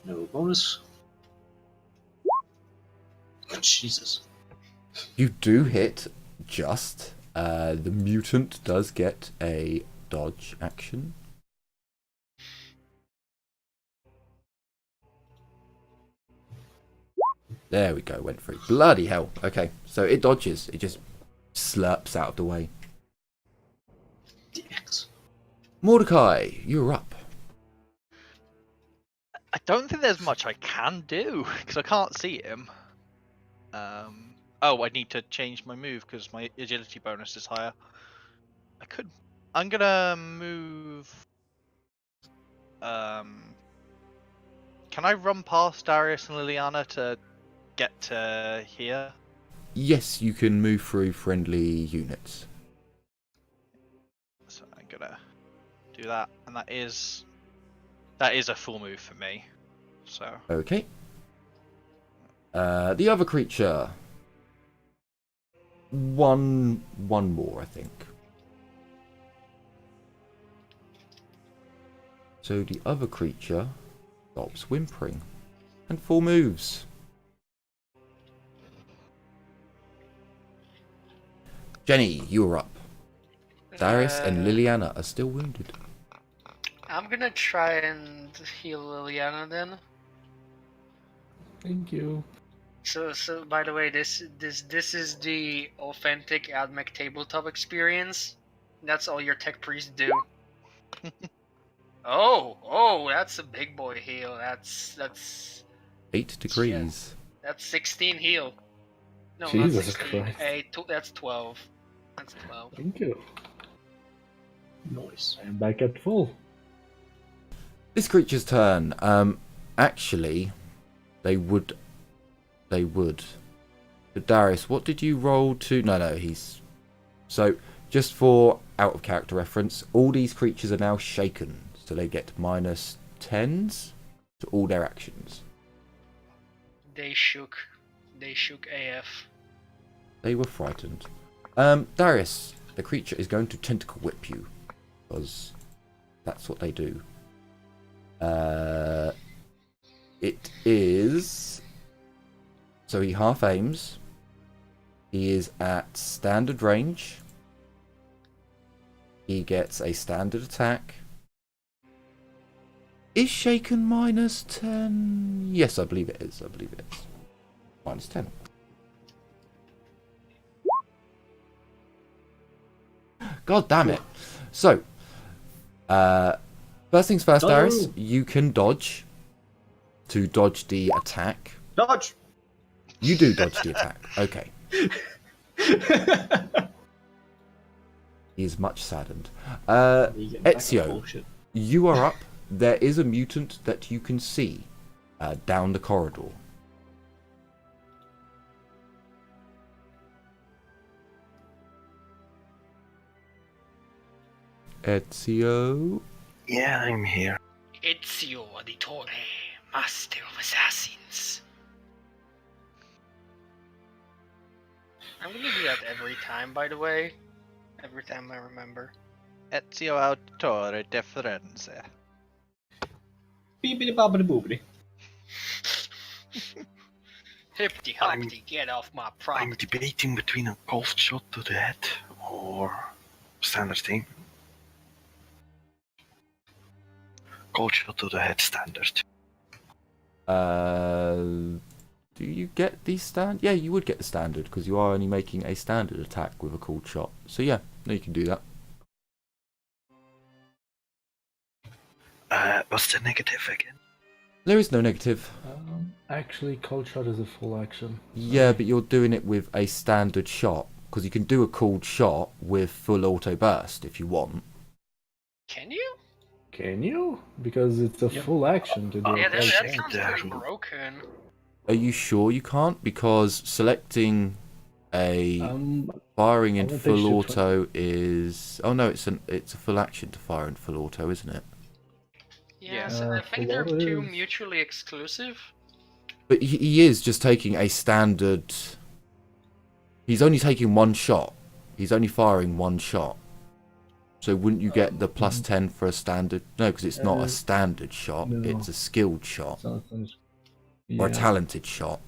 No bonus. Jesus. You do hit just. The mutant does get a dodge action. There we go, went through. Bloody hell. Okay, so it dodges. It just slurps out of the way. DX. Mordecai, you're up. I don't think there's much I can do because I can't see him. Oh, I need to change my move because my agility bonus is higher. I'm gonna move. Can I run past Darius and Liliana to get to here? Yes, you can move through friendly units. So I'm gonna do that, and that is a full move for me. So Okay. The other creature. One more, I think. So the other creature stops whimpering and 4 moves. Jenny, you're up. Darius and Liliana are still wounded. I'm gonna try and heal Liliana then. Thank you. So by the way, this is the authentic AdMech tabletop experience. That's all your tech priests do. Oh, that's a big boy heal. That's 8 degrees. that's 16 heal. No, Jesus not 16. Christ. That's 12. That's 12. Thank you. Nice. I'm back at full. This creature's turn. Actually, they would. But Darius, what did you roll to? No, he's. So, just for out of character reference, all these creatures are now shaken. So they get -10s to all their actions. They shook. They shook AF. They were frightened. Darius, the creature is going to tentacle whip you, because that's what they do. It is... So he half aims. He is at standard range. He gets a standard attack. Is shaken minus 10? Yes, I believe it is. I believe it is. Minus 10. God damn it. So, first things first, Darius, you can dodge to dodge the attack. Dodge! You do dodge the attack. Okay. He is much saddened. Ezio, you are up. There is a mutant that you can see down the corridor. Ezio? Yeah, I'm here. Ezio Auditore, Master of Assassins. I'm gonna do that every time, by the way. Every time I remember. Ezio Auditore de Firenze. Beepity boppity boopity. Hippity hoppity, get off my I'm property. debating between a cold shot to the head or standard thing. Cold shot to the head standard. Do you get the stand? Yeah, you would get the standard because you are only making a standard attack with a cold shot. So yeah, no, you can do that. What's the negative again? There is no negative. Actually, cold shot is a full action. Yeah, but you're doing it with a standard shot because you can do a cold shot with full auto burst if you want. Can you? Can you? Because it's a full action to do Yeah, a that cold sounds shot. pretty broken. Are you sure you can't? Because selecting a firing in I don't think full you should auto is... Oh no, it's a full action to fire in full auto, isn't it? Yes, Yeah. I think they're full auto two is- mutually exclusive. But he is just taking a standard... He's only taking one shot. He's only firing one shot. So wouldn't you get the plus 10 for a standard? No, because it's not a standard shot. no. It's a skilled shot. So it's- Or a yeah. talented shot.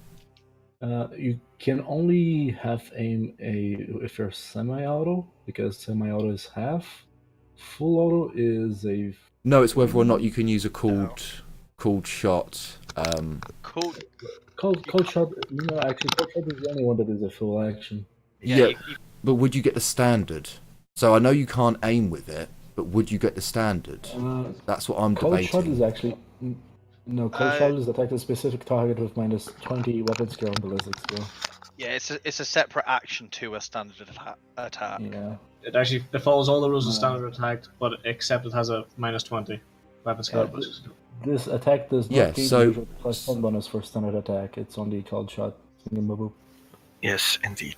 You can only have aim if you're semi-auto, because semi-auto is half. Full auto is a... No, it's whether or not you can use a called shot. Cool. Cold shot, actually, cold shot is the only one that is a full action. Yeah, but would you get the standard? So I know you can't aim with it, but would you get the standard? That's what I'm Cold debating. shot is actually... No, cold shot is attack a specific target with minus 20 weapon skill and ballistic skill. Yeah, it's a separate action to a standard attack. Yeah. It follows all the rules of standard attack, but except it has a minus 20 weapon skill. This attack does not Yeah, gain so- the usual plus 10 bonus for standard attack. It's only cold shot. Yes, indeed.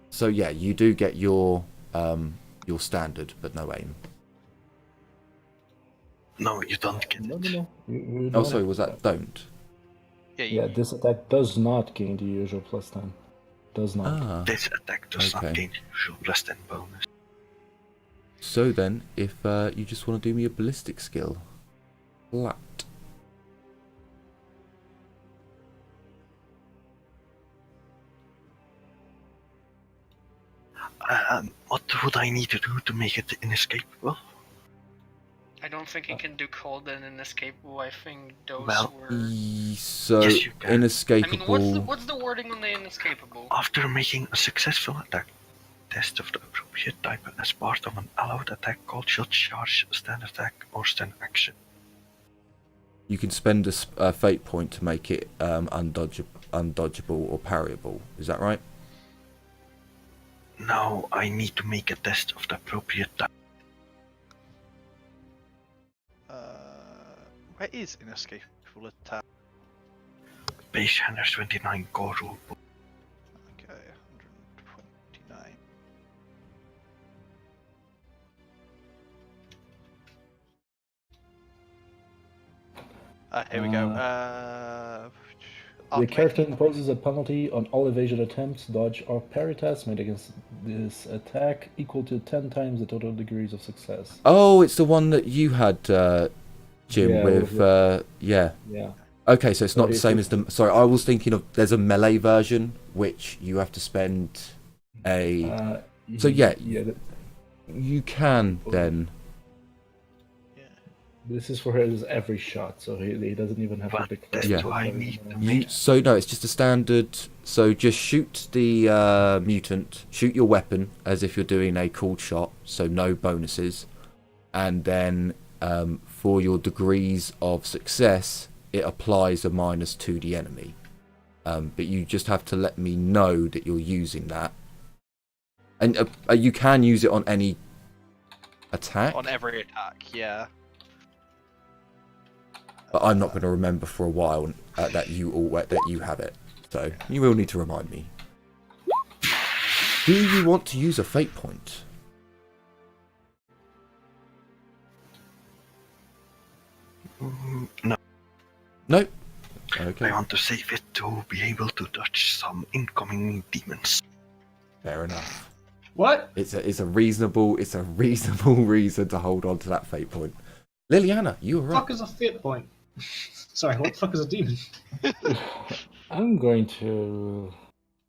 So yeah, you do get your standard, but no aim. No, you don't get No, it. no, no. You Oh, don't. sorry, was that don't? Yeah, Yeah, this attack does not gain the usual plus 10. Does not. Ah. This attack does Okay. not gain usual plus 10 bonus. So then, if you just want to do me a ballistic skill, flat. What would I need to do to make it inescapable? I don't think he can do cold and inescapable. I think those Well, were. So Yes, you can. I mean, inescapable. what's the wording on the inescapable? After making a successful attack test of the appropriate type as part of an allowed attack, cold shot, charge, stand attack, or stand action. You can spend a fate point to make it undodgeable or parryable. Is that right? Now I need to make a test of the appropriate type. Where is inescapable attack? Page 129 core rulebook. Okay, 129. Here we go. The character imposes a penalty on all evasion attempts, dodge, or parry tests made against this attack equal to 10 times the total degrees of success. Oh, it's the one that you had, Jim, Yeah, with, yeah. Yeah. Okay, so it's not the it's same just- as the... Sorry, I was thinking of... There's a melee version, which you have to spend a... So, yeah. You can, then... This is for his every shot, so he doesn't even have to But pick. that's Yeah. why I need So, no, it's just a standard... So, just shoot the mutant, shoot your weapon as if you're doing a cooled shot, so no bonuses. And then, for your degrees of success, it applies a -2 to the enemy. But you just have to let me know that you're using that. And you can use it on any attack. On every attack, yeah. But I'm not going to remember for a while that you have it. So you will need to remind me. Do you want to use a fate point? No, No. I Okay. want to save it to be able to dodge some incoming demons. Fair enough. What? It's a reasonable reason to hold on to that fate point. Liliana, you were What the right. fuck is a fate point? Sorry, what the fuck is a demon? I'm going to,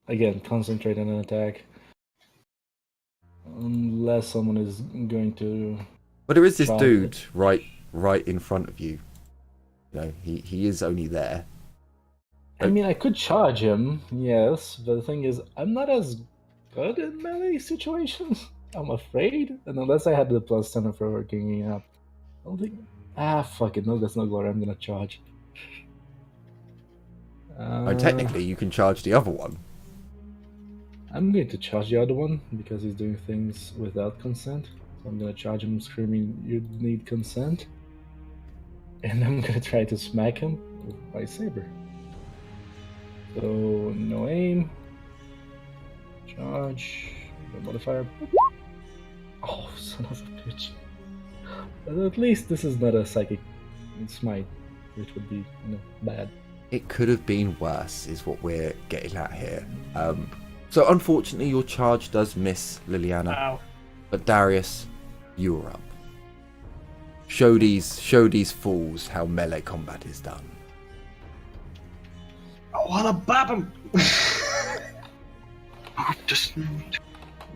again, concentrate on an attack. Unless someone is going to... But there is this Right. dude right in front of you. You know, he is only there. I mean, I could charge him, yes, but the thing is, I'm not as good in melee situations. I'm afraid. And unless I had the +10 for working up, I don't think... fuck it, no, that's no glory, I'm gonna charge. And technically, you can charge the other one. I'm going to charge the other one, because he's doing things without consent. So I'm gonna charge him screaming, "You need consent." And I'm gonna try to smack him with my saber. So, no aim. Charge. The modifier. Oh, son of a bitch. But at least this is not a psychic smite, which would be, bad. It could have been worse, is what we're getting at here. So unfortunately, your charge does miss, Liliana. Ow. But Darius, you're up. Show these fools how melee combat is done. I wanna bap him! Just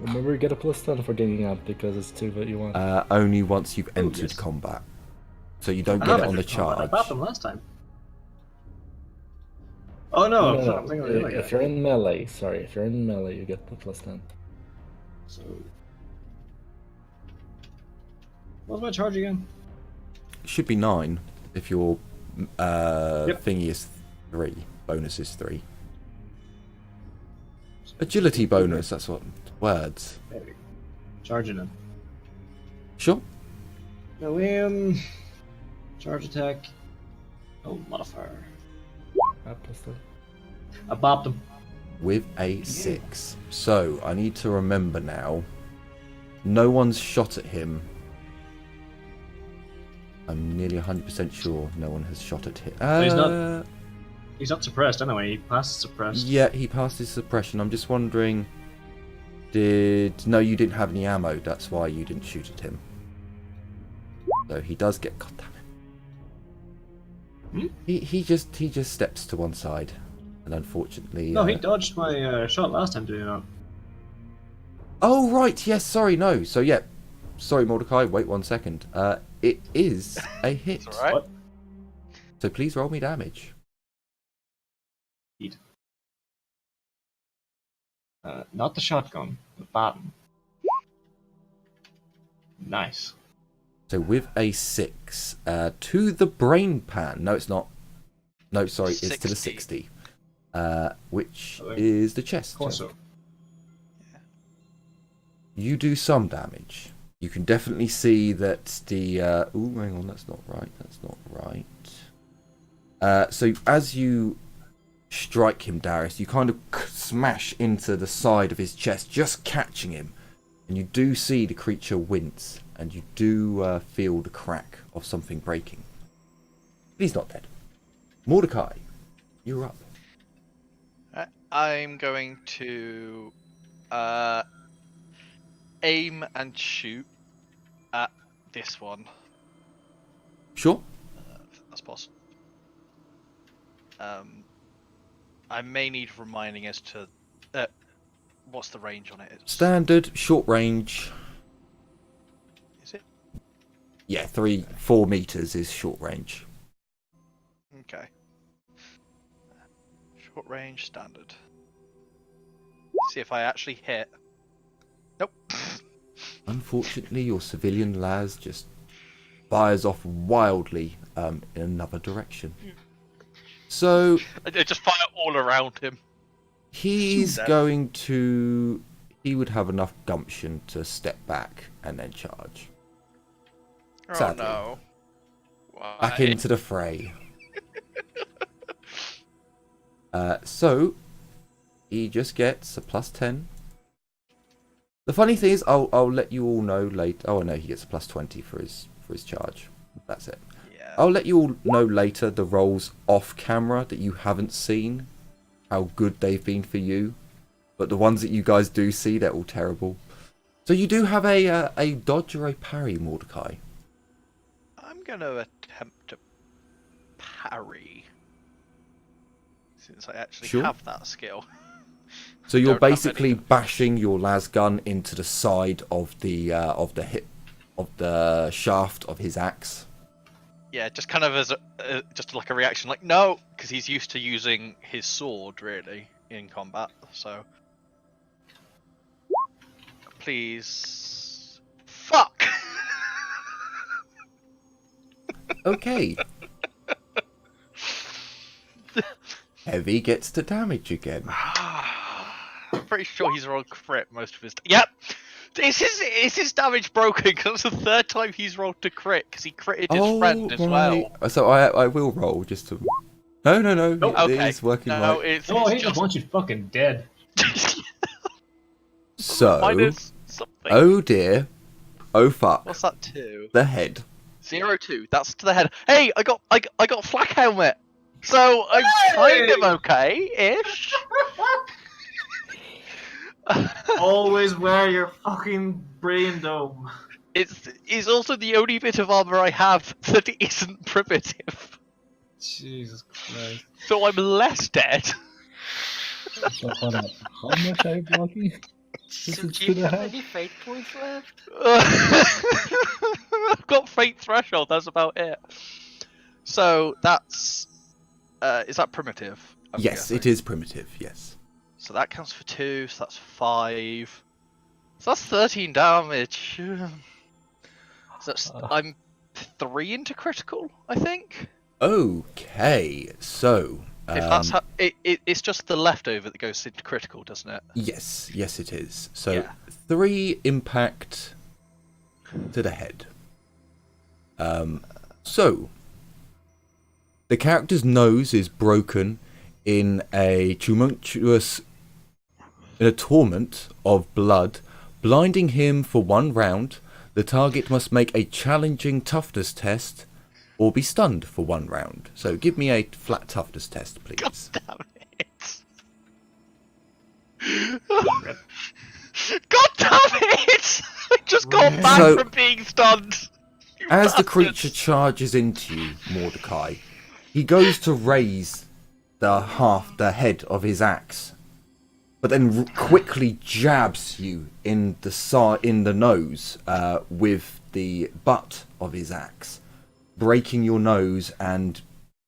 Remember, you get a +10 for ganging up because it's 2 that you want. Only once you've entered yes. combat. So you don't I get it have on the entered combat. charge. I bapped him last time. Oh no, I'm thinking of the other If guy. you're in melee, you get the +10. So... What's my charge again? It should be 9 if your Yep. thingy is 3. Bonus is 3. Agility bonus, that's what words. There we go. Charging him. Sure. No charge attack. Oh, modifier. +10. I bopped him. With a 6. So I need to remember now. No one's shot at him. I'm nearly 100% sure no one has shot at him. He's not suppressed anyway. He passed suppressed. Yeah, he passed his suppression. I'm just wondering. No, you didn't have any ammo. That's why you didn't shoot at him. So he does get. God damn it. He just steps to one side, and unfortunately. No, he dodged my shot last time, did he not? Oh right, yes. Sorry, no. So yeah, sorry, Mordecai. Wait 1 second. It is a hit. It's alright. What? So please roll me damage. Not the shotgun, the baton. Nice. So with a 6, to the brain pan. No, it's not. No, sorry, it's to the 60. Which is the chest. Of course so. You do some damage. You can definitely see that the... ooh, hang on, that's not right. That's not right. So as you strike him, Darius, you kind of smash into the side of his chest, just catching him. And you do see the creature wince, and you do feel the crack of something breaking. But he's not dead. Mordecai, you're up. I'm going to aim and shoot at this one. Sure. If that's possible. I may need reminding as to what's the range on it. Standard short range. Is it? Yeah, 4 meters is short range. Okay. Short range standard. See if I actually hit. Nope. Unfortunately, your civilian Laz just fires off wildly in another direction. So I just fire all around him. he's going to... He would have enough gumption to step back and then charge. Oh Sadly. no. Why? Back into the fray. So he just gets a +10. The funny thing is, I'll let you all know later. Oh no, he gets a +20 for his charge. That's it. Yeah. I'll let you all know later the rolls off camera that you haven't seen, how good they've been for you. But the ones that you guys do see, they're all terrible. So you do have a dodge or a parry, Mordecai. I'm gonna attempt to parry. Since I actually Sure. have that skill. So you're Don't have basically any. bashing your las gun into the side of the shaft of his axe. Yeah, just kind of as just like a reaction, like no, because he's used to using his sword really in combat. So please, fuck. Okay. Heavy gets to damage again. I'm pretty sure he's rolled crit most of his. Yep. Is his damage broken? Because it's the third time he's rolled to crit because he critted his friend as well. So I will roll just to. No. Nope. It Okay. is working No, right. it's Oh, he just just wants you fucking dead. So. minus something. Oh dear. Oh fuck. What's that to? The head. 0-2. That's to the head. Hey, I got flak helmet. So I'm kind of okay-ish. Always wear your fucking brain dome. It's also the only bit of armor I have that isn't primitive. Jesus Christ. So I'm less dead. So hold on. How much are you blocking? So This is do to you the have head. any fate points left? I've got fate threshold. That's about it. So that's is that primitive? I'm Yes, guessing. it is primitive. Yes. So that counts for 2. So that's 5. So that's 13 damage. So that's, I'm 3 into critical, I think. Okay. So. If that's how, it's just the leftover that goes into critical, doesn't it? Yes, it is. So Yeah. 3 impact to the head. So the character's nose is broken in a torment of blood, blinding him for 1 round. The target must make a challenging toughness test or be stunned for 1 round. So give me a flat toughness test, please. God damn it! God damn it! I just got back So- from being stunned. You As the bastards. creature charges into you, Mordecai, he goes to raise the head of his axe, but then quickly jabs you in the nose with the butt of his axe, breaking your nose, and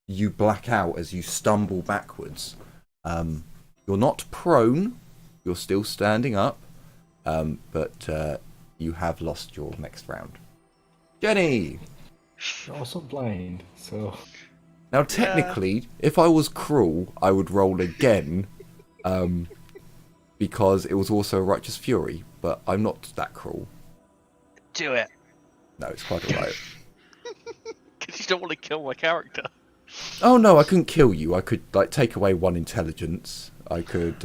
you black out as you stumble backwards. You're not prone, you're still standing up, but you have lost your next round. Jenny! You're also blind, so Now, technically, if I was cruel, I would roll again, because it was also a righteous fury, but I'm not that cruel. Do it. No, it's quite alright. Because you don't want to kill my character. Oh no, I couldn't kill you. I could take away 1 intelligence. I could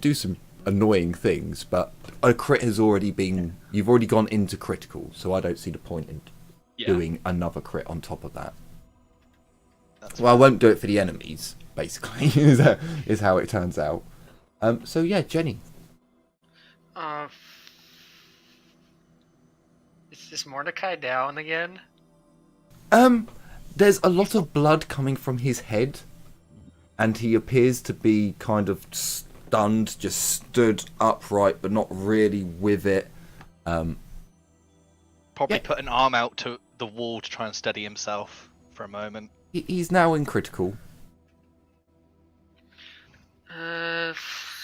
do some annoying things, but a crit has already been. You've already gone into critical, so I don't see the point in doing another crit on top of that. That's Well, I won't do it for the enemies. Basically, is how it turns out. So yeah, Jenny. Uh, is this Mordecai down again? There's a lot of blood coming from his head, and he appears to be kind of stunned, just stood upright, but not really with it. Probably Yeah. put an arm out to the wall to try and steady himself for a moment. He's now in critical.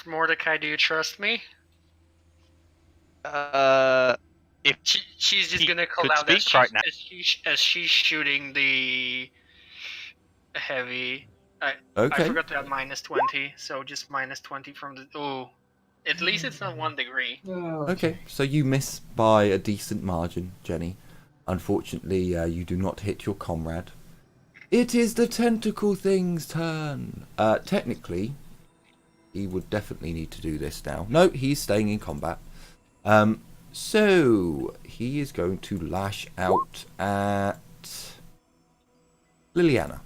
Mordecai, do you trust me? If She's just He gonna call could out as speak right now. as she's shooting the heavy. I Okay. forgot to add -20, so just -20 from the. Oh, at least it's not 1 degree. Okay, so you miss by a decent margin, Jenny. Unfortunately, you do not hit your comrade. It is the tentacle thing's turn. Technically, he would definitely need to do this now. No, he's staying in combat. So he is going to lash out at Liliana,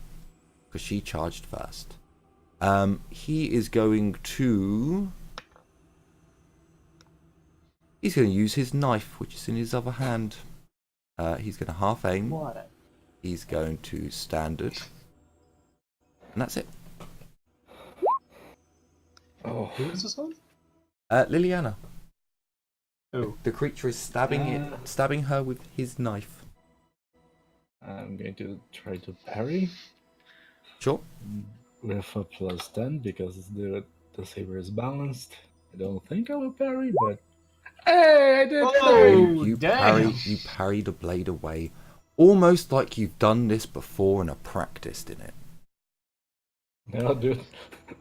because she charged first. He is going to... He's going to use his knife, which is in his other hand. He's going to half aim. What? He's going to standard. And that's it. Oh, Who is this one? Liliana. Oh. The creature is stabbing her with his knife. I'm going to try to parry Sure. with a +10 because the saber is balanced. I don't think I will parry, but hey, I did parry! You damn. parry the blade away, almost like you've done this before and are practiced in it. No, dude,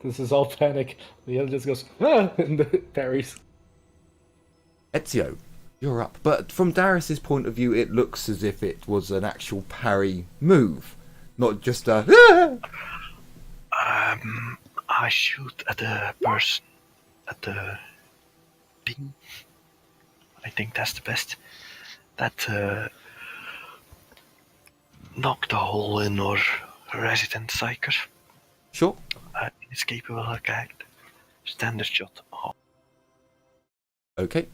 this is all panic. The other just goes ah, and the parries. Ezio, you're up. But from Darius's point of view, it looks as if it was an actual parry move, not just a. I shoot at the person, at the thing. I think that's the best. That knocked a hole in our resident psyker. Sure. Inescapable attack. Standard shot. Oh. Okay.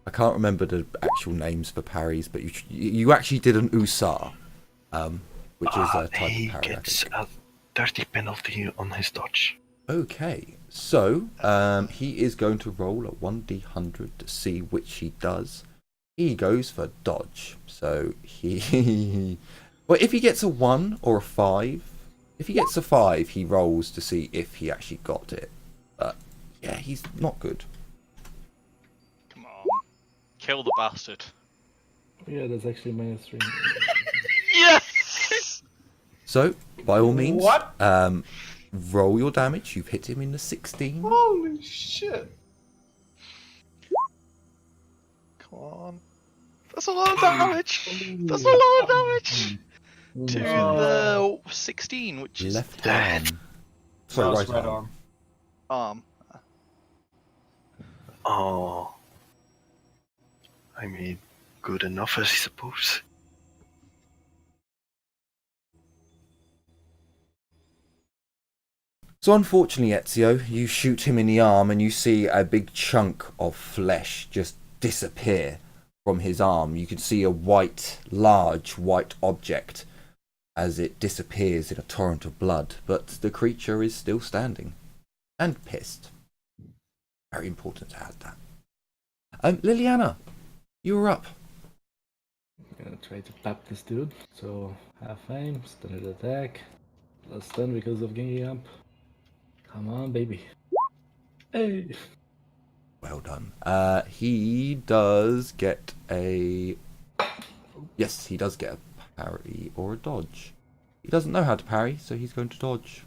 I can't remember the actual names for parries, but you actually did an Usar, which is a type He of parry. I gets think. a 30 penalty on his dodge. Okay, so he is going to roll a 1d100 to see which he does. He goes for dodge, so he... Well, if he gets a 1 or a 5, if he gets a 5, he rolls to see if he actually got it. But, yeah, he's not good. Come on. Kill the bastard. Yeah, that's actually -3. Yes! So, by all means, What? roll your damage. You've hit him in the 16. Holy shit! Come on. That's a lot of damage! That's a lot of damage! To the 16, which is Left arm. Sorry, No, it's right arm. arm. Oh. I mean, good enough, I suppose. So unfortunately, Ezio, you shoot him in the arm and you see a big chunk of flesh just disappear from his arm. You can see a large white object as it disappears in a torrent of blood, but the creature is still standing and pissed. Very important to add that. Liliana, you're up. I'm gonna try to tap this dude. So half aim, standard attack, +10 because of ganging up. Come on, baby. Hey. Well done. He does get a... Yes, he does get a parry or a dodge. He doesn't know how to parry, so he's going to dodge.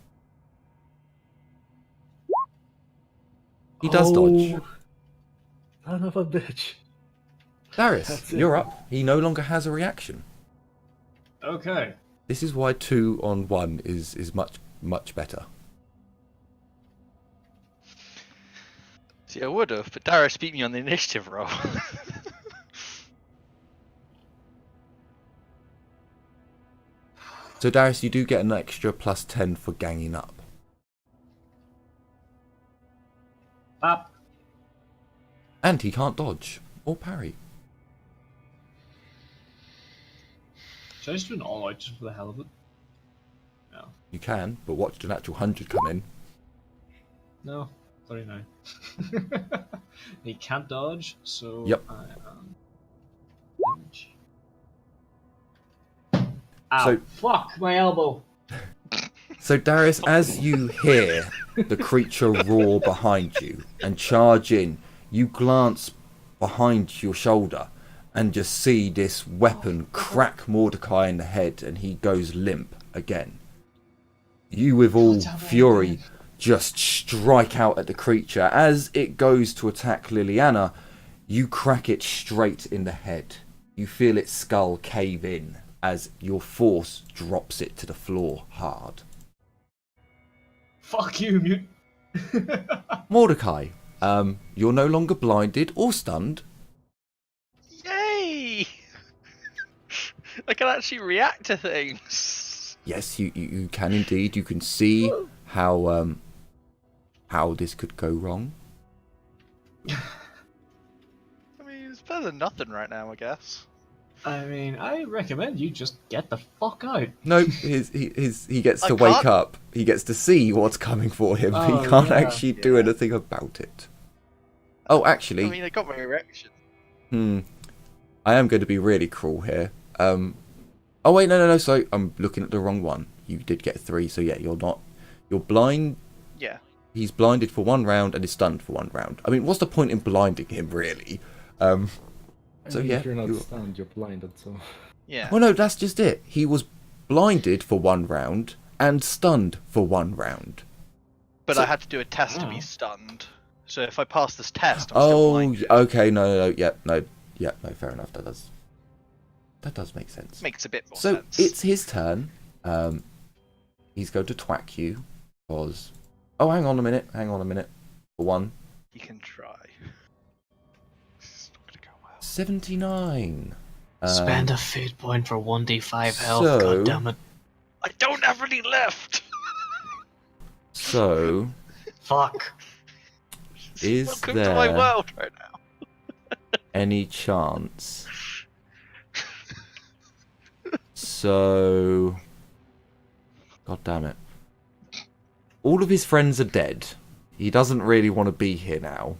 He does dodge. Son of a bitch. Darius, That's it. you're up. He no longer has a reaction. Okay. This is why 2 on 1 is much better. See, I would have, but Darius beat me on the initiative roll. So Darius, you do get an extra +10 for ganging up. Bap. And he can't dodge or parry. Should I just do an all out just for the hell of it? No. You can, but watch the natural 100 come in. No. 39. He can't dodge, so Yep. I am damage. Ow, So- fuck my elbow. So Darius, as you hear the creature roar behind you and charge in, you glance behind your shoulder and just see this weapon crack Mordecai in the head, and he goes limp again. You, with all fury, just strike out at the creature. As it goes to attack Liliana, you crack it straight in the head. You feel its skull cave in as your force drops it to the floor hard. Fuck you, mute. Mordecai, you're no longer blinded or stunned. Yay! I can actually react to things. Yes, you can indeed. You can see how this could go wrong. I mean, it's better than nothing right now, I guess. I mean, I recommend you just get the fuck out. No, he gets I to wake can't- up. He gets to see what's coming for him. Oh, he can't yeah, actually do anything about it. Oh, actually, I mean, I got my reaction. I am going to be really cruel here. Oh wait, no. So I'm looking at the wrong one. You did get 3, so yeah, you're blind. Yeah. He's blinded for 1 round and is stunned for 1 round. I mean, what's the point in blinding him, really? So yeah, if you're not stunned, you're blinded. So Yeah. well, no, that's just it. He was blinded for 1 round and stunned for 1 round. But So- I had to do a test to be stunned. So if I pass this test, I'm still Oh, blinded. okay, no, fair enough. That does make sense. Makes a bit more So sense. it's his turn. He's going to twack you, cause. Oh, hang on a minute. For 1. You can try. It's not gonna go well. 79. Spend a fate point for 1d5 health, so- goddammit. I don't have any left! So, Fuck. is Welcome to my there world right now. any chance? So, God damn it. All of his friends are dead. He doesn't really want to be here now.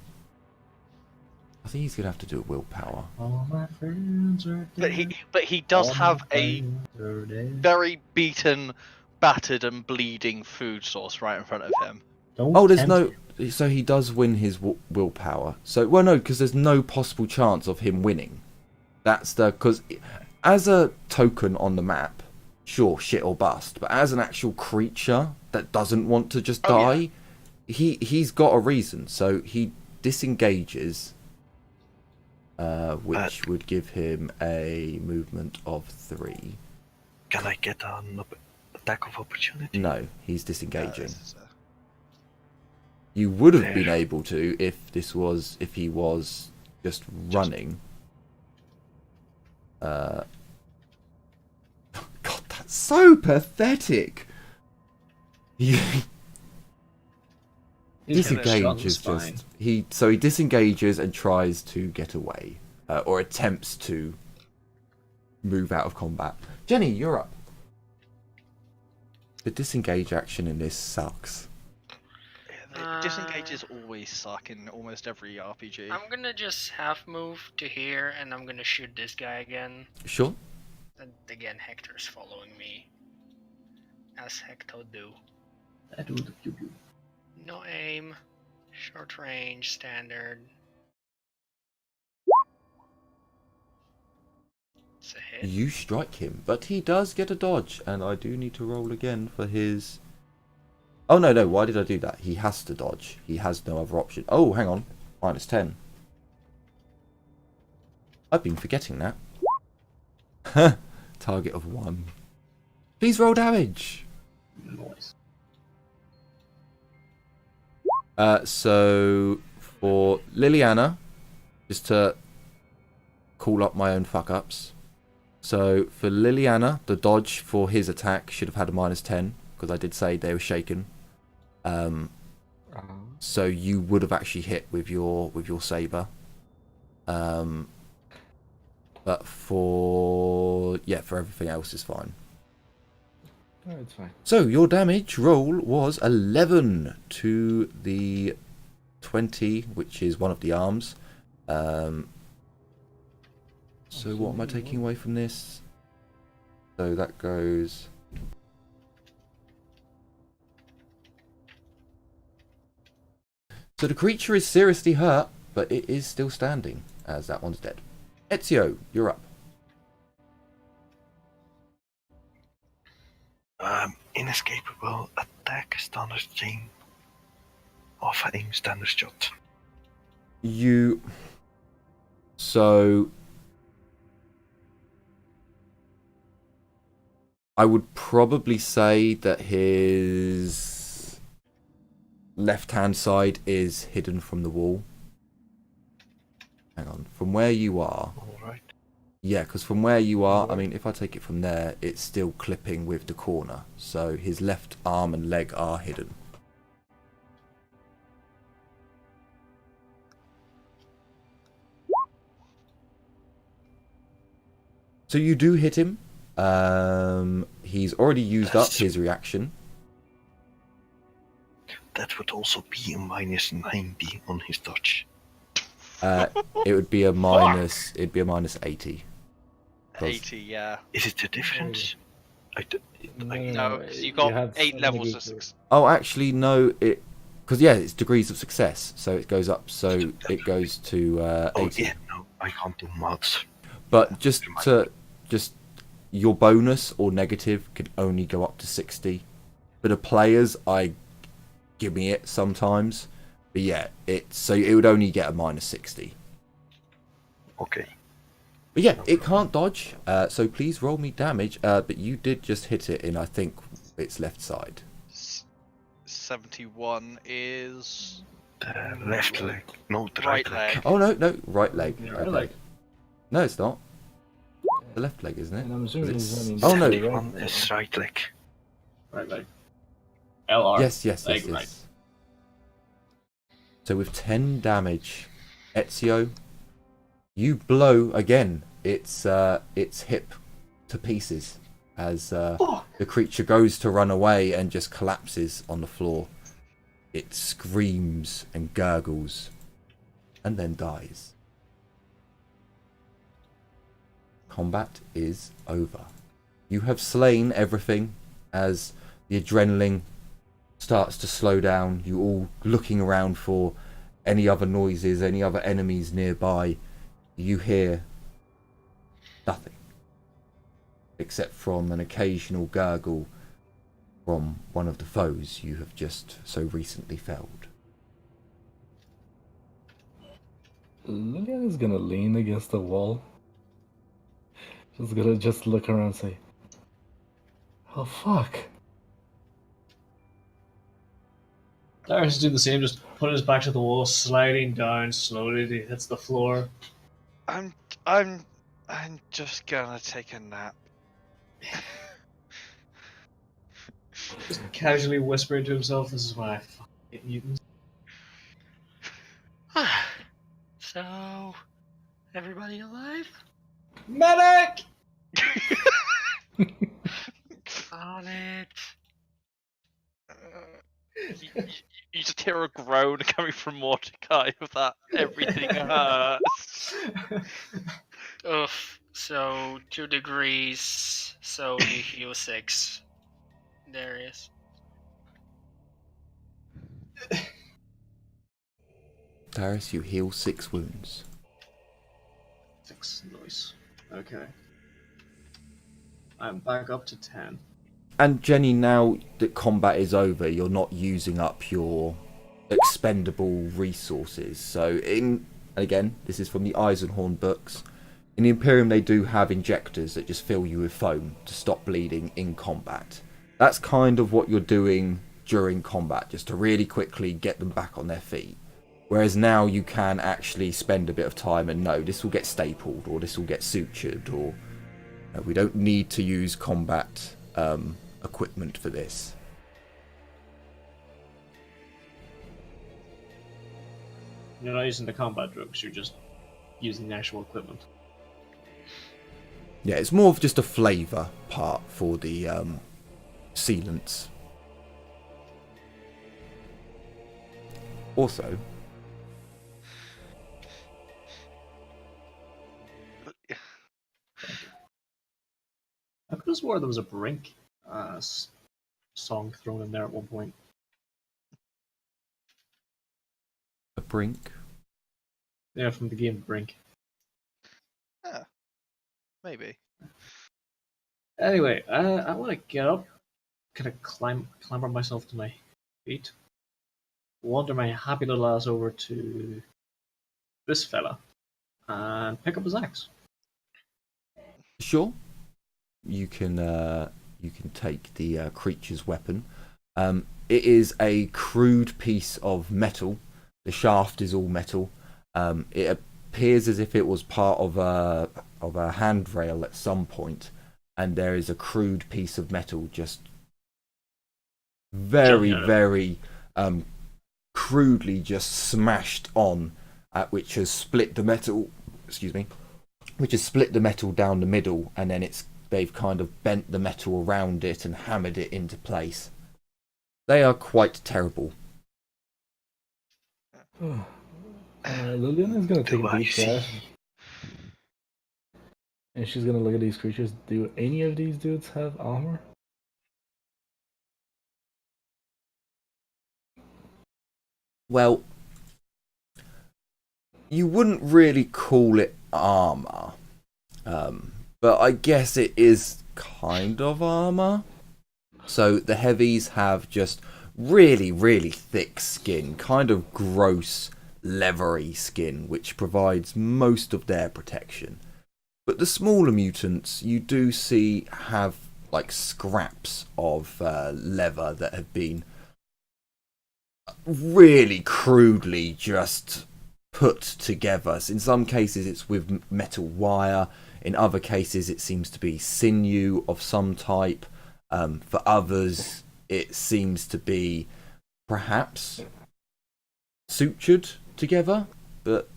I think he's gonna have to do a willpower. All my friends are dead. But he does All my have a friends are dead. very beaten, battered, and bleeding food source right in front of him. Don't Oh, there's tempt no. So he does win his willpower. So, well, no, because there's no possible chance of him winning. That's the. Because as a token on the map, sure, shit or bust. But as an actual creature that doesn't want to just Oh, die, he's got a reason. So he disengages, which would give him a movement of 3. Can I get an attack of opportunity? No, he's disengaging. This is You would have Fair. been able to if he was just running. God, that's so pathetic. He He's gonna shot in the disengages spine. so he disengages and tries to get away, or attempts to move out of combat. Jenny, you're up. The disengage action in this sucks. yeah, the disengages always suck in almost every RPG. I'm gonna just half move to here, and I'm gonna shoot this guy again. Sure. And again, Hector's following me. As Hector do. I do the pew pew. No aim. Short range, standard. It's a hit. You strike him, but he does get a dodge, and I do need to roll again for his... Oh, no, why did I do that? He has to dodge. He has no other option. Oh, hang on. -10. I've been forgetting that. Target of 1. Please roll damage. Noise. So For Liliana, just to call up my own fuck-ups. So for Liliana, the dodge for his attack should have had a -10, because I did say they were shaken. So you would have actually hit with your saber. But for everything else is fine. Oh, it's fine. So your damage roll was 11 to the 20, which is one of the arms. So what am I taking away from this? So that goes... So the creature is seriously hurt, but it is still standing, as that one's dead. Ezio, you're up. Inescapable attack standard thing. Alpha aim standard shot. So I would probably say that his left-hand side is hidden from the wall. Hang on, from where you are. Alright. Yeah, because from where you are, I mean, if I take it from there, it's still clipping with the corner. So his left arm and leg are hidden. So you do hit him. He's already used up his reaction. That would also be a -90 on his dodge. It would be a minus. It'd be a -80. 80, yeah. Is it the difference? No, because you got 8 levels of success. Oh, actually, no. Because it's degrees of success, so it goes up. So it goes to 80. Yeah, no, I can't do mods. But just your bonus or negative can only go up to 60. For the players, I give me it sometimes. But yeah, so it would only get a -60. Okay. But yeah, it can't dodge. So please roll me damage. But you did just hit it in, I think, its left side. 71 is... The left leg. No, the Right right leg. leg. Oh no, right leg. Yeah, Right right leg. leg. No, it's not. The left leg, isn't it? And I'm assuming he's running. Oh, no. to the right. One is right leg. Right leg. LR. Yes. Leg right. So with 10 damage, Ezio, you blow again. Its hip to pieces as the creature goes to run away and just collapses on the floor. It screams and gurgles and then dies. Combat is over. You have slain everything as the adrenaline starts to slow down. You all looking around for any other noises, any other enemies nearby. You hear nothing except from an occasional gurgle from one of the foes you have just so recently felled. Liliana's gonna lean against the wall. She's gonna just look around and say, "Oh fuck." Darius do the same, just put his back to the wall, sliding down slowly. He hits the floor. I'm just gonna take a nap. Just casually whispering to himself, "This is why I fucking hate mutants." So, everybody alive? Medic! On it. You just hear a groan coming from Mordecai with that everything hurts. Oof. So 2 degrees. So you heal 6. Darius. Darius, you heal 6 wounds. 6, nice. Okay. I'm back up to 10. And Jenny, now that combat is over, you're not using up your expendable resources. So again, this is from the Eisenhorn books. In the Imperium, they do have injectors that just fill you with foam to stop bleeding in combat. That's kind of what you're doing during combat, just to really quickly get them back on their feet. Whereas now you can actually spend a bit of time and know this will get stapled or this will get sutured, or we don't need to use combat equipment for this. You're not using the combat drugs, you're just using the actual equipment. Yeah, it's more of just a flavour part for the sealants. Also, I could have swore there was a Brink song thrown in there at one point. a brink. Yeah, from the game Brink. Yeah, maybe. Anyway, I want to get up, kind of clamber myself to my feet, wander my happy little ass over to this fella, and pick up his axe. Sure, you can take the creature's weapon. It is a crude piece of metal. The shaft is all metal. It appears as if it was part of a handrail at some point, and there is a crude piece of metal just very crudely just smashed on, which has split the metal. Excuse me. Which has split the metal down the middle, and then they've kind of bent the metal around it and hammered it into place. They are quite terrible. Liliana is going to take Do a I deep see? breath. And she's going to look at these creatures. Do any of these dudes have armor? Well, you wouldn't really call it armor, but I guess it is kind of armor. So the heavies have just really thick skin, kind of gross, leathery skin, which provides most of their protection. But the smaller mutants, you do see have like scraps of leather that have been really crudely just put together. So in some cases it's with metal wire, in other cases it seems to be sinew of some type, for others it seems to be perhaps sutured together, but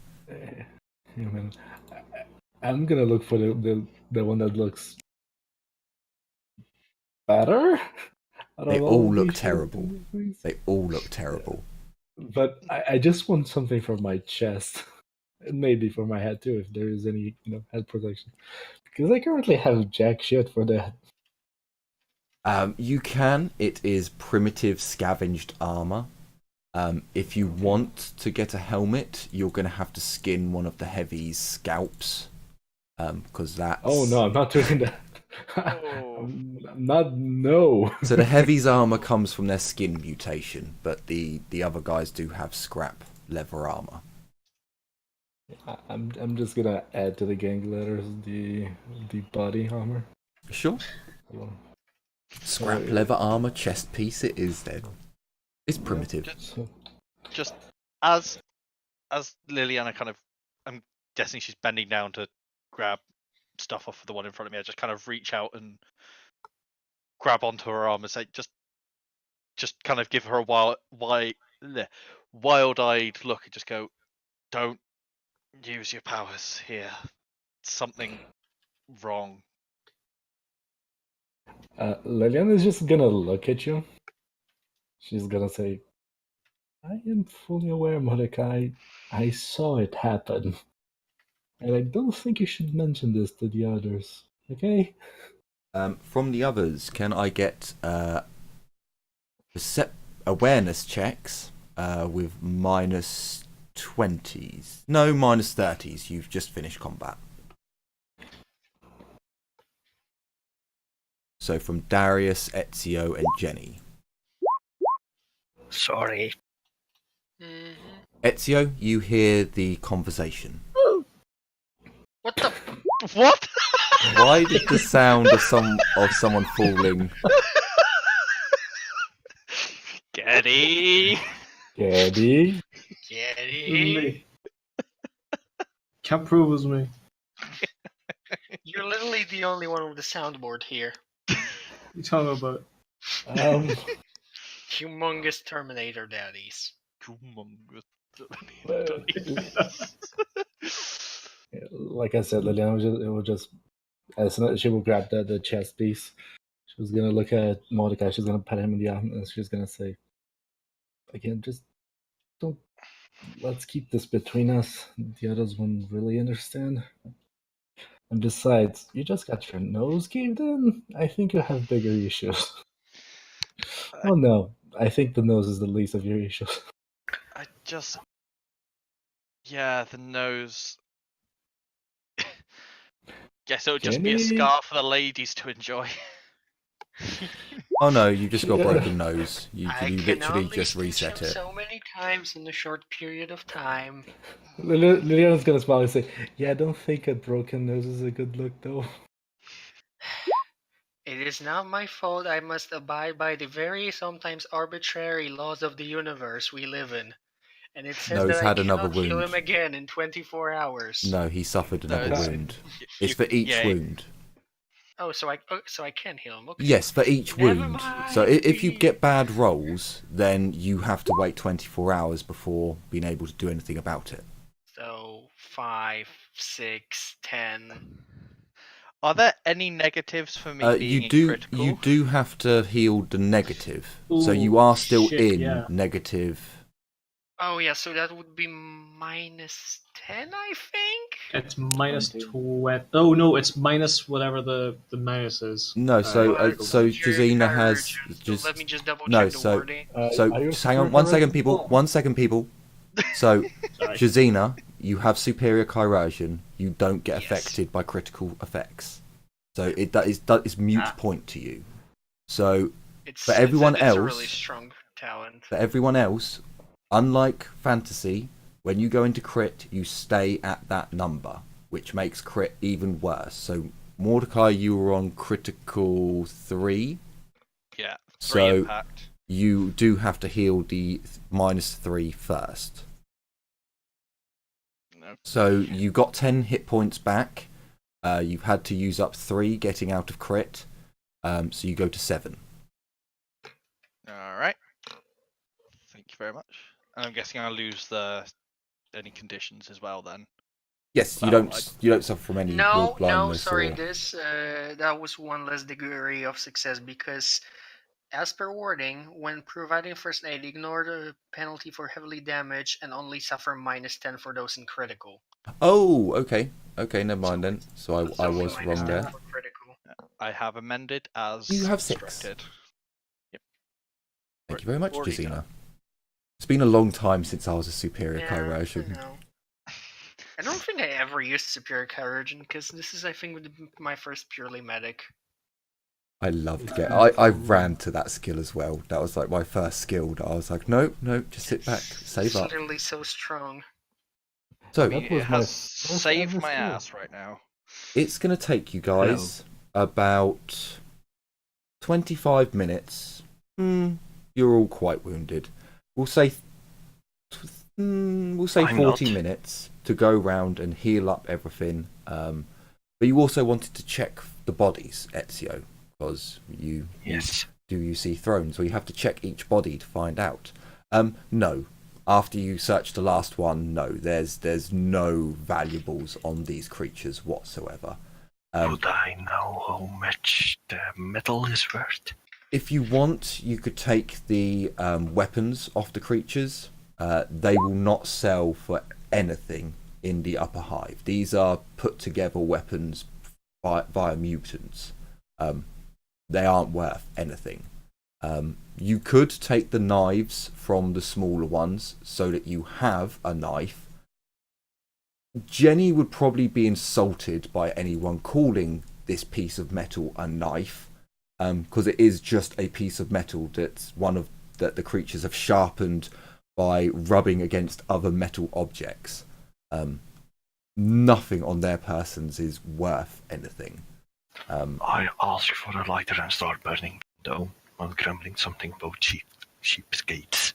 I'm gonna look for the one that looks better. they all look terrible. They all look terrible. But I just want something for my chest, and maybe for my head too, if there is any head protection, because I currently have jack shit for that. You can. It is primitive scavenged armor. If you want to get a helmet, you're going to have to skin one of the heavies' scalps, because that's... Oh no, I'm not doing that. I'm not. No. So the heavies' armor comes from their skin mutation, but the other guys do have scrap leather armor. I'm just gonna add to the gang letters the body armor. Sure. Scrap leather armor chest piece it is then. It's primitive. Just as Liliana kind of, I'm guessing she's bending down to grab stuff off of the one in front of me. I just kind of reach out and grab onto her arm and say, just kind of give her a wild-eyed look and just go, don't use your powers here. Something wrong. Liliana is just gonna look at you. She's gonna say, I am fully aware, Mordecai. I saw it happen. And I don't think you should mention this to the others, okay? From the others, can I get awareness checks with minus 20s? No, minus 30s. You've just finished combat. So from Darius, Ezio, and Jenny. Sorry. Ezio, you hear the conversation. What the? What? Why did the sound of someone falling? Getty. Gabby? Get It was it? me. Can't prove it was me. You're literally the only one with the soundboard here. You talking about? Humongous Terminator daddies. Like I said, Liliana as soon as she will grab the chest piece, she was gonna look at Mordecai. She's gonna pat him in the arm, and she's gonna say, "Again, just don't. Let's keep this between us. The others won't really understand. And besides, you just got your nose caved in. I think you have bigger issues." Oh no, I think the nose is the least of your issues. I just. Yeah, the nose. Guess it'll just be a Jenny? scar for the ladies to enjoy. Oh no, you just got a broken nose. You I can literally only just stitch reset him it. so many times in a short period of time. Liliana's gonna smile and say, "Yeah, I don't think a broken nose is a good look, though." It is not my fault I must abide by the very sometimes arbitrary laws of the universe we live in. And it says No, he's that I had another cannot heal wound. him again in 24 hours. No, he suffered No, another it's- wound. You- It's for each yeah, wound. Oh, so I can heal him. Okay. Yes, for each Never wound. mind, So if you we- get bad rolls, then you have to wait 24 hours before being able to do anything about it. So 5, 6, 10. Are there any negatives for me being in critical? You do have to heal the negative. So Ooh, you are still shit, in yeah. negative. Oh yeah, so that would be minus 10, I think. It's minus 20. Oh no, it's minus whatever the minus is. No, so Superior Jazina has courage. just So let me just double check no. the So wording. so Are you just hang on superior 1 second, courage? people. 1 second, people. So Sorry. Jazina, you have superior coercion. You don't get Yes. affected by critical effects. So that is mute point to you. So It's, for everyone it's a really else- strong talent. for everyone else, unlike fantasy, when you go into crit, you stay at that number, which makes crit even worse. So Mordecai, you were on critical 3, Yeah, 3 so impact. you do have to heal the -3 first. No. So you got 10 hit points back. You've had to use up 3 getting out of crit. So you go to 7. Alright. Thank you very much. And I'm guessing I'll lose any conditions as well then. Yes, you Well, don't suffer from any No, wood blindness sorry. or... This that was one less degree of success because, as per wording, when providing first aid, ignore the penalty for heavily damaged and only suffer minus 10 for those in critical. Oh, okay. Okay, never mind then. So It's I only was minus wrong 10 there. for critical. I have amended as You have 6. instructed. Thank you very much, Already Jazina. done. It's been a long time since I was a superior Yeah, coercion. no. I don't think I ever used superior coercion because this is, I think, my first purely medic. I loved it. I ran to that skill as well. That was like my first skill. That I was like, no, just sit back, save It's up. literally so strong. So I mean, That was it my has first saved ever my skill. ass right now. it's going to take you guys about 25 minutes. You're all quite wounded. We'll say I'm 40 not. minutes to go round and heal up everything. But you also wanted to check the bodies, Ezio, because Yes. you see thrones, or you have to check each body to find out. No. After you search the last one, no. There's no valuables on these creatures whatsoever. Would I know how much the metal is worth? If you want, you could take the weapons off the creatures. They will not sell for anything in the upper hive. These are put together weapons via mutants. They aren't worth anything. You could take the knives from the smaller ones so that you have a knife. Jenny would probably be insulted by anyone calling this piece of metal a knife, because it is just a piece of metal that the creatures have sharpened by rubbing against other metal objects. Nothing on their persons is worth anything. I ask for a lighter and start burning, though, while grumbling something about sheep's gates.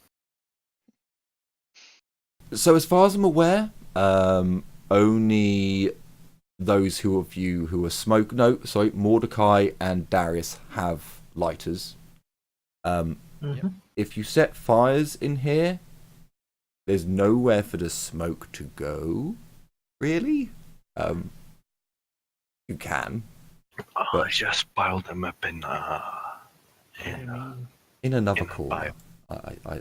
So as far as I'm aware, only those of you who are smoke. No, sorry, Mordecai and Darius have lighters. Mhm. If you set fires in here, there's nowhere for the smoke to go. Really? You can. I But- just piled them up in In another In a corner.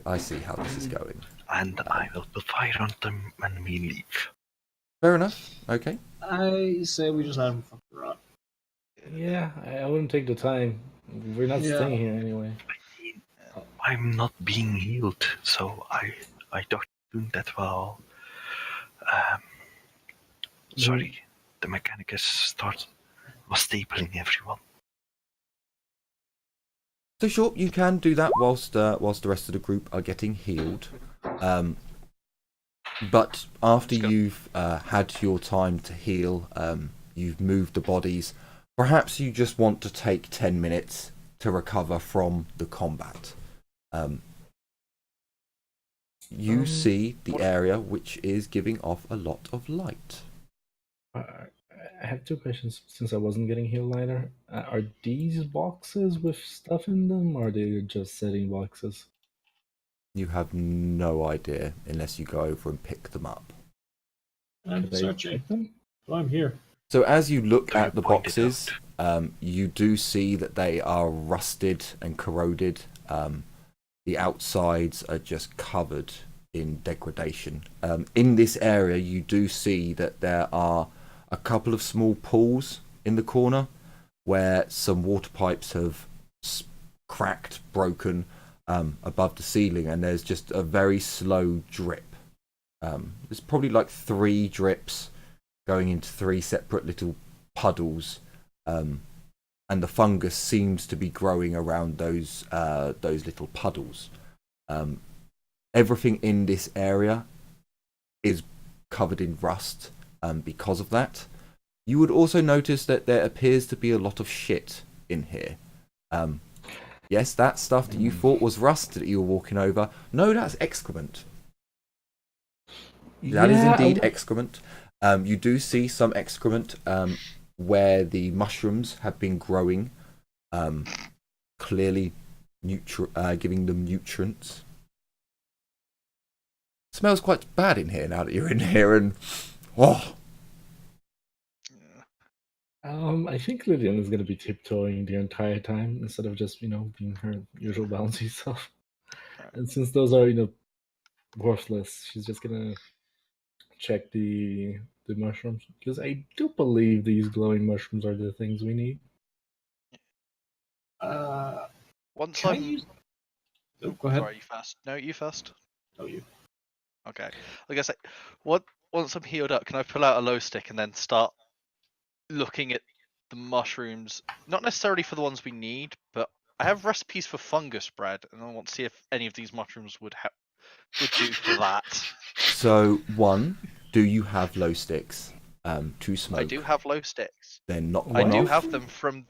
I see how this is going. and I will put fire on them when we leave. Fair enough. Okay. I say we just let him fuck around. Yeah, I wouldn't take the time. We're not Yeah. staying here anyway. I'm not being healed, so I don't do that well. Sorry, the mechanic was stapling everyone. So sure, you can do that whilst the rest of the group are getting healed. But after you've had your time to heal, you've moved the bodies. Perhaps you just want to take 10 minutes to recover from the combat. You see the area which is giving off a lot of light. I have two questions since I wasn't getting healed either. Are these boxes with stuff in them, or are they just setting boxes? You have no idea unless you go over and pick them up. I'm Could I searching. check them? So I'm here. So as you look So you at the point it boxes, you do see that they are rusted and corroded. The outsides are just covered in degradation. In this area, you do see that there are a couple of small pools in the corner where some water pipes have cracked, broken above the ceiling, and there's just a very slow drip. There's probably like 3 drips going into 3 separate little puddles, and the fungus seems to be growing around those little puddles. Everything in this area is covered in rust because of that. You would also notice that there appears to be a lot of shit in here. Yes, that stuff that you thought was rust that you were walking over. No, that's excrement. That is indeed excrement. You do see some excrement where the mushrooms have been growing, clearly giving them nutrients. Smells quite bad in here now that you're in here, and I think Lydian is gonna be tiptoeing the entire time instead of just being her usual bouncy self. And since those are worthless, she's just gonna check the mushrooms, because I do believe these glowing mushrooms are the things we need. Once Can I I'm. use... Oh, go ahead. Sorry, you first. No, you first. Oh, you. Okay. I guess once I'm healed up, can I pull out a low stick and then start looking at the mushrooms? Not necessarily for the ones we need, but I have recipes for fungus bread, and I want to see if any of these mushrooms would do for that. So, 1, do you have low sticks to smoke? I do have low sticks. Then knock I one do off. have them from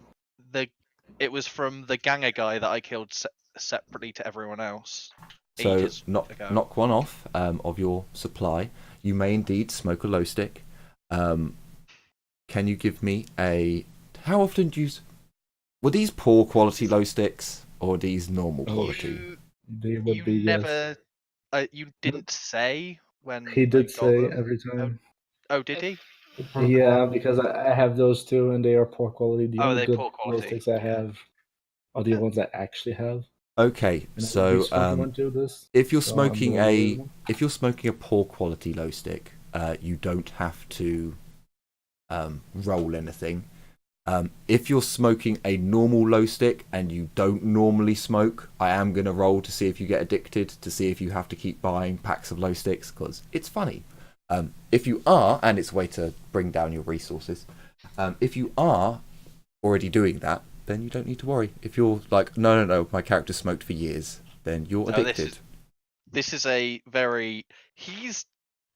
it was from the ganger guy that I killed separately to everyone else. So ages ago. knock one off of your supply. You may indeed smoke a low stick. Can you give me a... How often do you... Were these poor quality low sticks or are these normal quality? They would You be never. You didn't say when He I did got say them. every time. Oh, did he? Yeah, because I have those too, and they are poor quality. The Oh, only they're good poor glow quality. sticks I have are the ones I actually have. Okay, And so if you're smoking a poor quality low stick, you don't have to roll anything. If you're smoking a normal low stick and you don't normally smoke, I am going to roll to see if you get addicted, to see if you have to keep buying packs of low sticks, because it's funny. If you are, and it's a way to bring down your resources, if you are already doing that, then you don't need to worry. If you're like, no, my character smoked for years, then you're addicted. This is a very... He's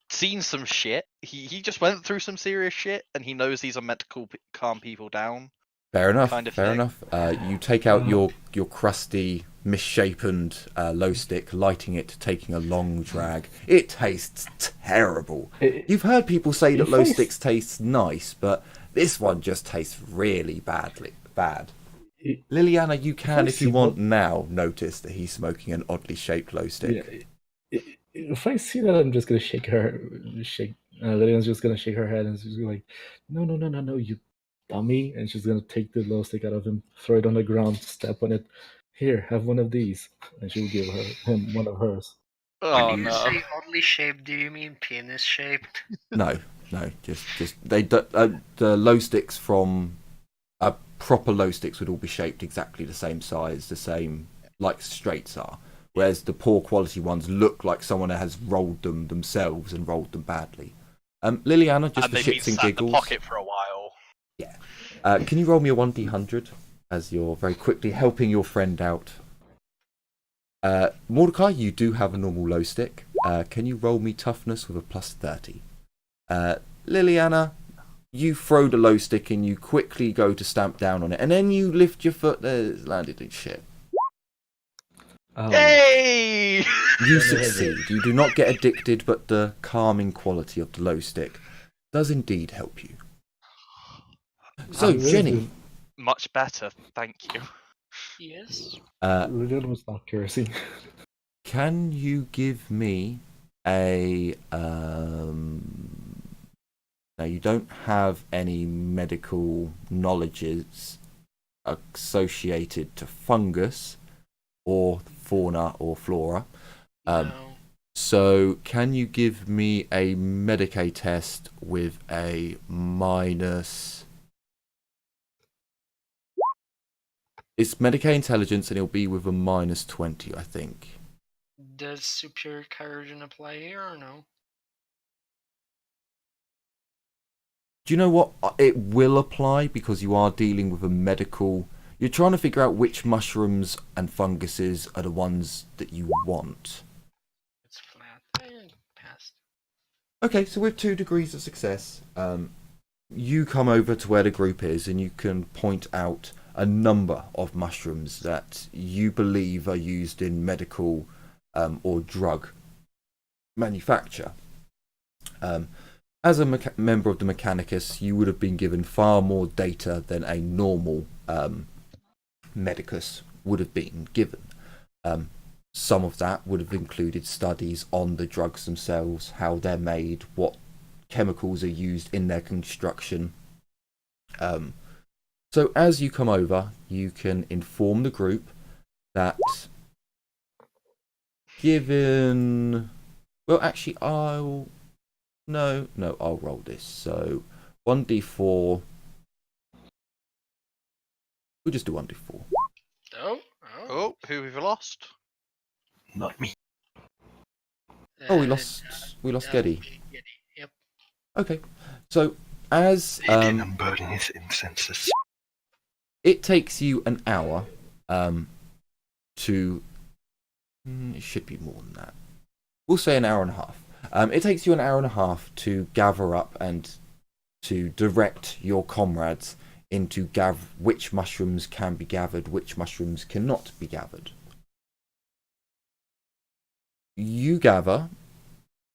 seen some shit. He just went through some serious shit, and he knows these are meant to calm people down. Fair enough. kind of fair thing. enough. You take out your crusty, misshapen low stick, lighting it, taking a long drag. It tastes terrible. You've heard people say that low sticks taste nice, but this one just tastes really bad. Liliana, you can, if you want now, notice that he's smoking an oddly shaped low stick. Yeah, if I see that, I'm just gonna shake. Liliana's just gonna shake her head and she's like, "No, you dummy!" And she's gonna take the glow stick out of him, throw it on the ground, step on it. Here, have one of these, and she'll give him one of hers. Oh When you no! say oddly shaped, do you mean penis shaped? No, just the low sticks from proper low sticks would all be shaped exactly the same size, the same like straights are. Whereas the poor quality ones look like someone has rolled them themselves and rolled them badly. Liliana, just And for they've been shits and sat in the giggles. pocket for a while. Yeah. Can you roll me a 1d100 as you're very quickly helping your friend out? Mordecai, you do have a normal low stick. Can you roll me toughness with a +30? Liliana, you throw the low stick and you quickly go to stamp down on it, and then you lift your foot. It's landed in shit. Oh. Yay! You succeed. You do not get addicted, but the calming quality of the low stick does indeed help you. So, Jenny. Much better, thank you. Yes. Liliana was not cursing. Can you give me a now you don't have any medical knowledges associated to fungus or fauna or flora. No. So can you give me a Medicae test with a minus? It's Medicae intelligence and it'll be with a -20, I think. Does superior courage apply here or no? Do you know what? It will apply because you are dealing with a medical. You're trying to figure out which mushrooms and funguses are the ones that you want. It's flat. Passed. Okay, so with 2 degrees of success, you come over to where the group is and you can point out a number of mushrooms that you believe are used in medical or drug manufacture. As a member of the Mechanicus, you would have been given far more data than a normal medicus would have been given. Some of that would have included studies on the drugs themselves, how they're made, what chemicals are used in their construction. So as you come over, you can inform the group that given... Well, actually, I'll roll this. So 1d4. We'll just do 1d4. Oh, who have we lost? Not me. Oh, we lost Geddy. Yep. Okay, so as He didn't burn his incenses. it takes you an hour to... it should be more than that. We'll say an hour and a half. It takes you an hour and a half to gather up and to direct your comrades into which mushrooms can be gathered, which mushrooms cannot be gathered. You gather,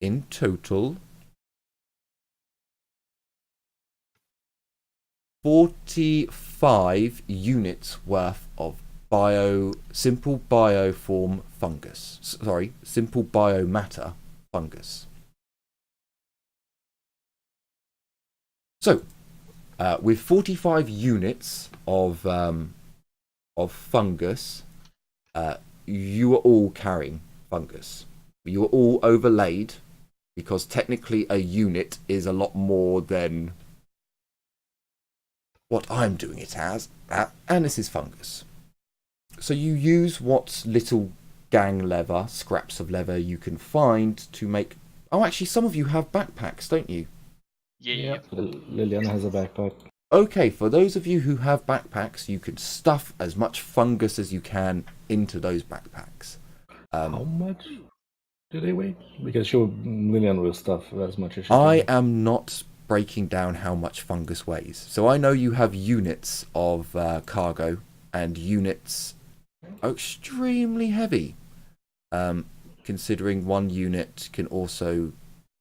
in total, 45 units worth of simple biomatter fungus. So, with 45 units of fungus, you are all carrying fungus. You are all overlaid because technically a unit is a lot more than what I'm doing it as, and this is fungus. So you use what little gang leather, scraps of leather you can find to make... Oh, actually, some of you have backpacks, don't you? Yeah. Liliana has a backpack. Okay, for those of you who have backpacks, you can stuff as much fungus as you can into those backpacks. How much do they weigh? Because Liliana will stuff as much as she I can. am not breaking down how much fungus weighs. So I know you have units of cargo, and units are extremely heavy. Considering one unit can also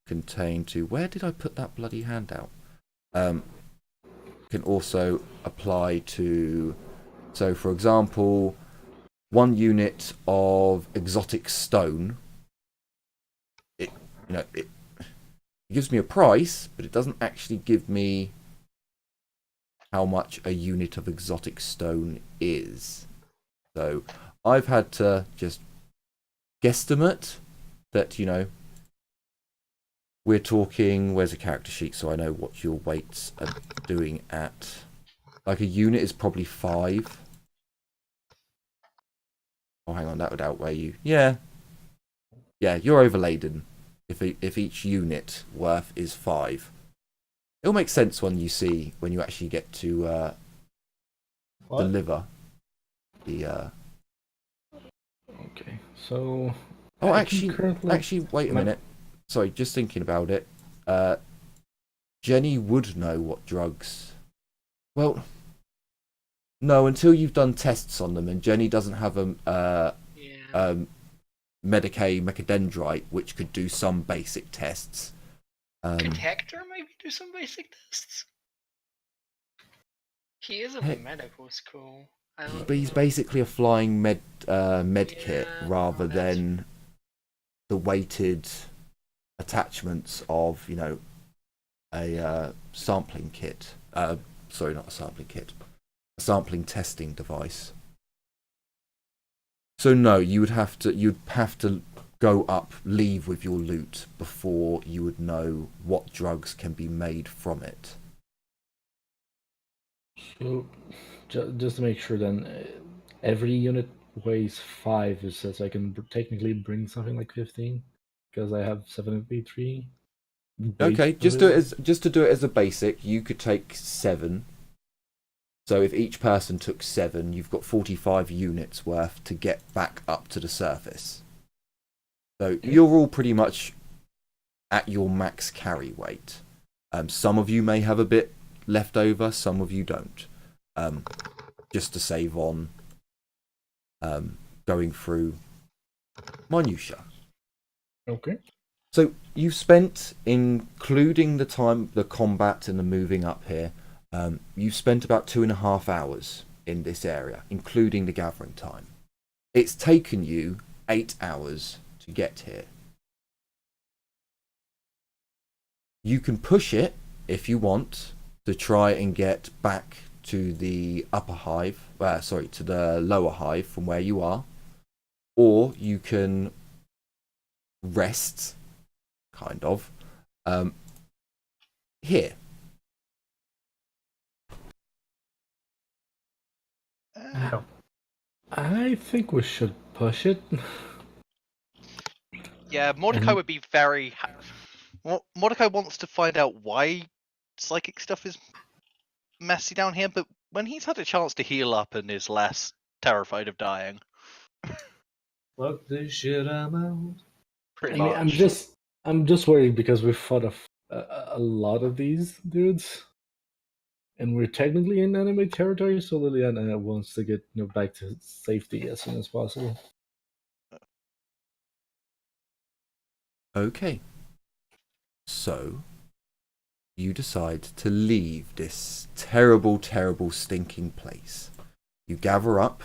contain to... Where did I put that bloody handout? Can also apply to... So, for example, one unit of exotic stone, it gives me a price, but it doesn't actually give me how much a unit of exotic stone is. So I've had to just guesstimate that, we're talking... Where's a character sheet so I know what your weights are doing at... Like a unit is probably 5. Oh, hang on, that would outweigh you. Yeah, you're overladen if each unit worth is 5. It'll make sense when you actually get to deliver the... Okay, so... Oh, I actually, think currently... wait a minute. Sorry, just thinking about it. Jenny would know what drugs... Well, no, until you've done tests on them, and Jenny doesn't have a Mecadendrite, which could do some basic tests. Could Hector maybe do some basic tests? He is in the medical school. But he's basically a flying med kit rather that's- than the weighted attachments of, a sampling kit. Sorry, not a sampling kit. A sampling testing device. So no, you'd have to go up, leave with your loot before you would know what drugs can be made from it. So, just to make sure then, every unit weighs 5, it says I can technically bring something like 15, because I have 7 Okay, just to do it as a basic, you could take 7. So if each person took 7, you've got 45 units worth to get back up to the surface. So you're all pretty much at your max carry weight. Some of you may have a bit left over, some of you don't. Just to save on going through minutia. Okay. So you've spent, including the combat and the moving up here, you've spent about 2.5 hours in this area, including the gathering time. It's taken you 8 hours to get here. You can push it if you want to try and get back to the upper hive, to the lower hive from where you are, or you can rest, kind of, here. I think we should push it. Yeah, Mordecai would be very... Mordecai wants to find out why psychic stuff is messy down here, but when he's had a chance to heal up and is less terrified of dying... Fuck this shit, I'm out. Pretty I mean, much. I'm just worried because we've fought a lot of these dudes, and we're technically in enemy territory, so Liliana wants to get back to safety as soon as possible. Okay. So, you decide to leave this terrible, terrible, stinking place. You gather up,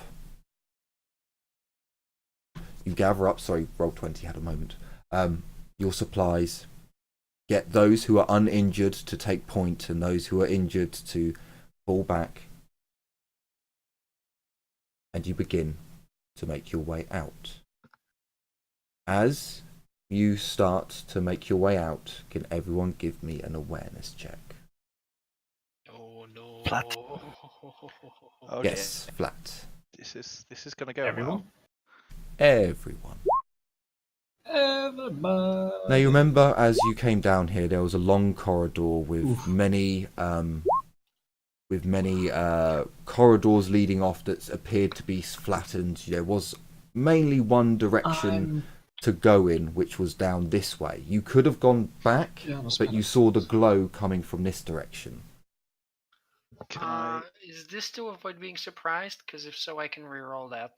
sorry, Roll20 had a moment, your supplies, get those who are uninjured to take point and those who are injured to fall back, and you begin to make your way out. As you start to make your way out, can everyone give me an awareness check? Oh no. Flat. Oh, Yes, flat. This is gonna go Everyone? well. Everyone. Everybody. Now you remember, as you came down here, there was a long corridor with many corridors leading off that appeared to be flattened. There was mainly one direction. to go in, which was down this way. You could have gone back, Yeah, that's but better. you saw the glow coming from this direction. Can I? Is this to avoid being surprised? Because if so, I can reroll that.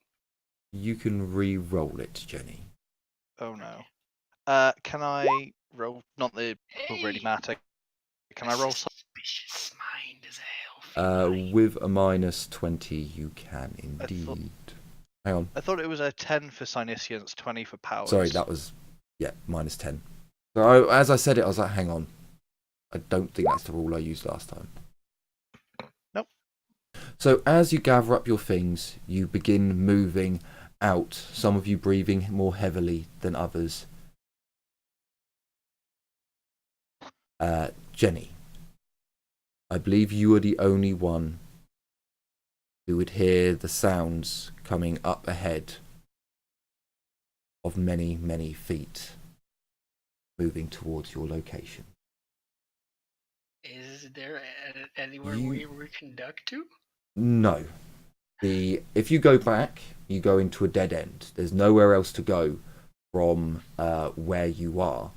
You can re-roll it, Jenny. Oh no. Can I roll? Not that it will really matter. Can I roll some? Suspicious mind is a healthy mind. With a minus 20, you can I thought- indeed. Hang on. I thought it was a 10 for Psyniscience, 20 for powers. Sorry, that was, yeah, minus 10. So as I said it, I was like, hang on. I don't think that's the rule I used last time. Nope. So as you gather up your things, you begin moving out, some of you breathing more heavily than others. Jenny, I believe you are the only one who would hear the sounds coming up ahead of many, many feet moving towards your location. Is there anywhere You- we reconduct to? No. If you go back, you go into a dead end. There's nowhere else to go from where you are.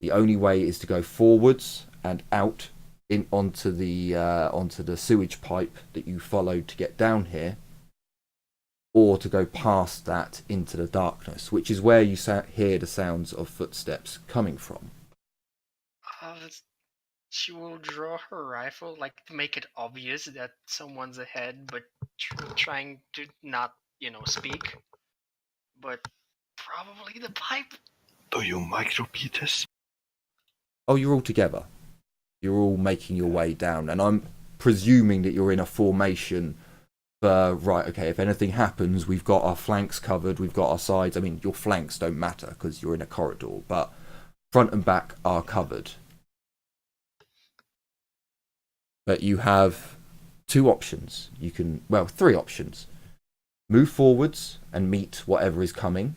The only way is to go forwards and out onto the sewage pipe that you followed to get down here, or to go past that into the darkness, which is where you hear the sounds of footsteps coming from. She will draw her rifle, like to make it obvious that someone's ahead, but trying to not, speak. But probably the pipe. Do you mic repeat this? Oh, you're all together. You're all making your way down, and I'm presuming that you're in a formation. Right, okay, if anything happens, we've got our flanks covered, we've got our sides. I mean, your flanks don't matter because you're in a corridor, but front and back are covered. But you have two options. Three options. Move forwards and meet whatever is coming.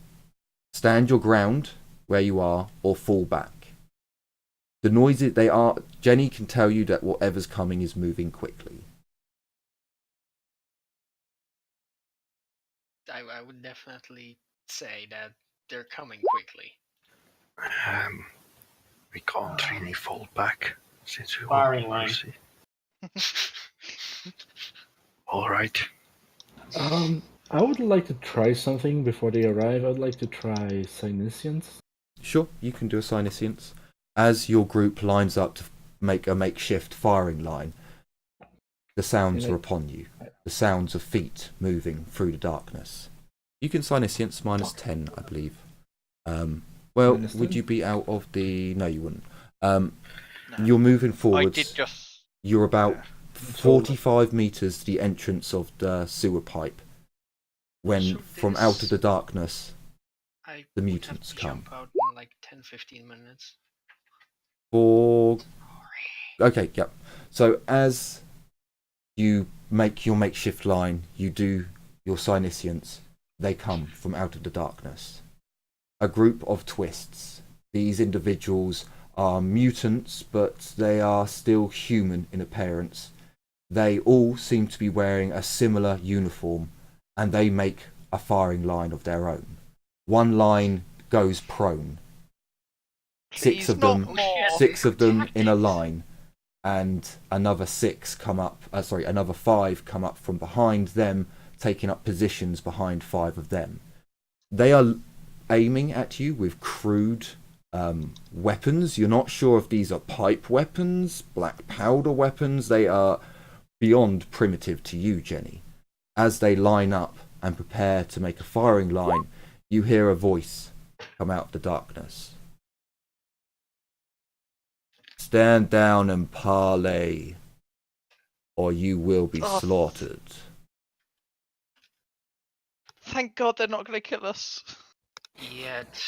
Stand your ground where you are, or fall back. The noises Jenny can tell you that whatever's coming is moving quickly. I would definitely say that they're coming quickly. We can't really fall back since we Firing won't line. see. All right. I would like to try something before they arrive. I'd like to try Psyniscience. Sure, you can do a Psyniscience. As your group lines up to make a makeshift firing line, the sounds are upon you. The sounds of feet moving through the darkness. You can Psyniscience minus 10, I believe. Minus Would 10? you be out of the... No, you wouldn't. No. You're moving I forwards. did just. You're about 45 metres to the entrance of the sewer pipe. When, So from this- out of the darkness, I the would mutants have to come. jump out in like 10-15 minutes. Okay, yep. So as you make your makeshift line, you do your Psyniscience, they come from out of the darkness. A group of twists. These individuals are mutants, but they are still human in appearance. They all seem to be wearing a similar uniform, and they make a firing line of their own. One line goes prone. Six Please, of not them more. in a line, and another another 5 come up from behind them, taking up positions behind 5 of them. They are aiming at you with crude weapons. You're not sure if these are pipe weapons, black powder weapons. They are beyond primitive to you, Jenny. As they line up and prepare to make a firing line, you hear a voice come out of the darkness. Stand down and parley, or you will be Oh. slaughtered. Thank God they're not going to kill us. Yet.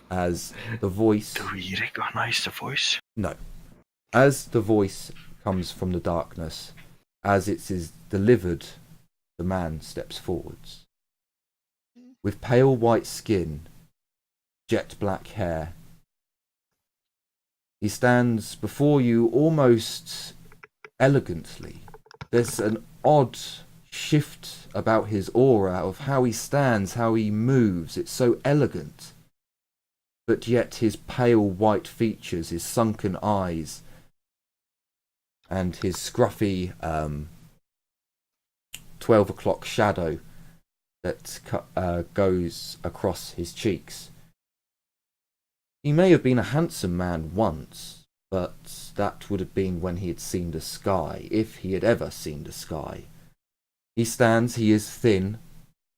As the voice... Do we recognize the voice? No. As the voice comes from the darkness, as it is delivered, the man steps forwards. With pale white skin, jet black hair, he stands before you almost elegantly. There's an odd shift about his aura of how he stands, how he moves. It's so elegant. but yet his pale white features, his sunken eyes, and his scruffy 12 o'clock shadow that goes across his cheeks. He may have been a handsome man once, but that would have been when he had seen the sky, if he had ever seen the sky. He is thin,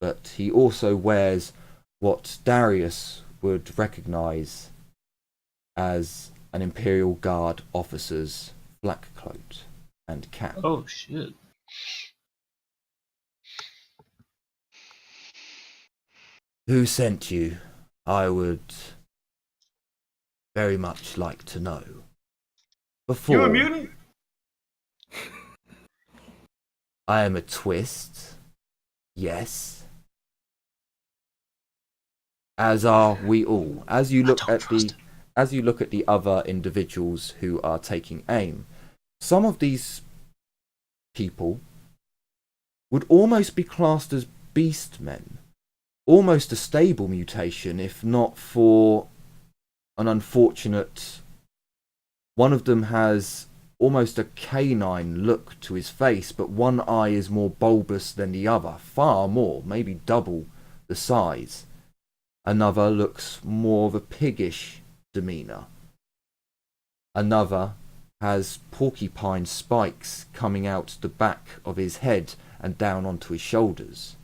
but he also wears what Darius would recognise as an Imperial Guard officer's black coat and cap. Oh shit. Who sent you? I would very much like to know. Before You a mutant? I am a twist. Yes. As are we all. As you look at the other individuals who are taking aim, some of these people would almost be classed as beast men. Almost a stable mutation, if not for an unfortunate... One of them has almost a canine look to his face, but one eye is more bulbous than the other, far more, maybe double the size. Another looks more of a piggish demeanour. Another has porcupine spikes coming out the back of his head and down onto his shoulders.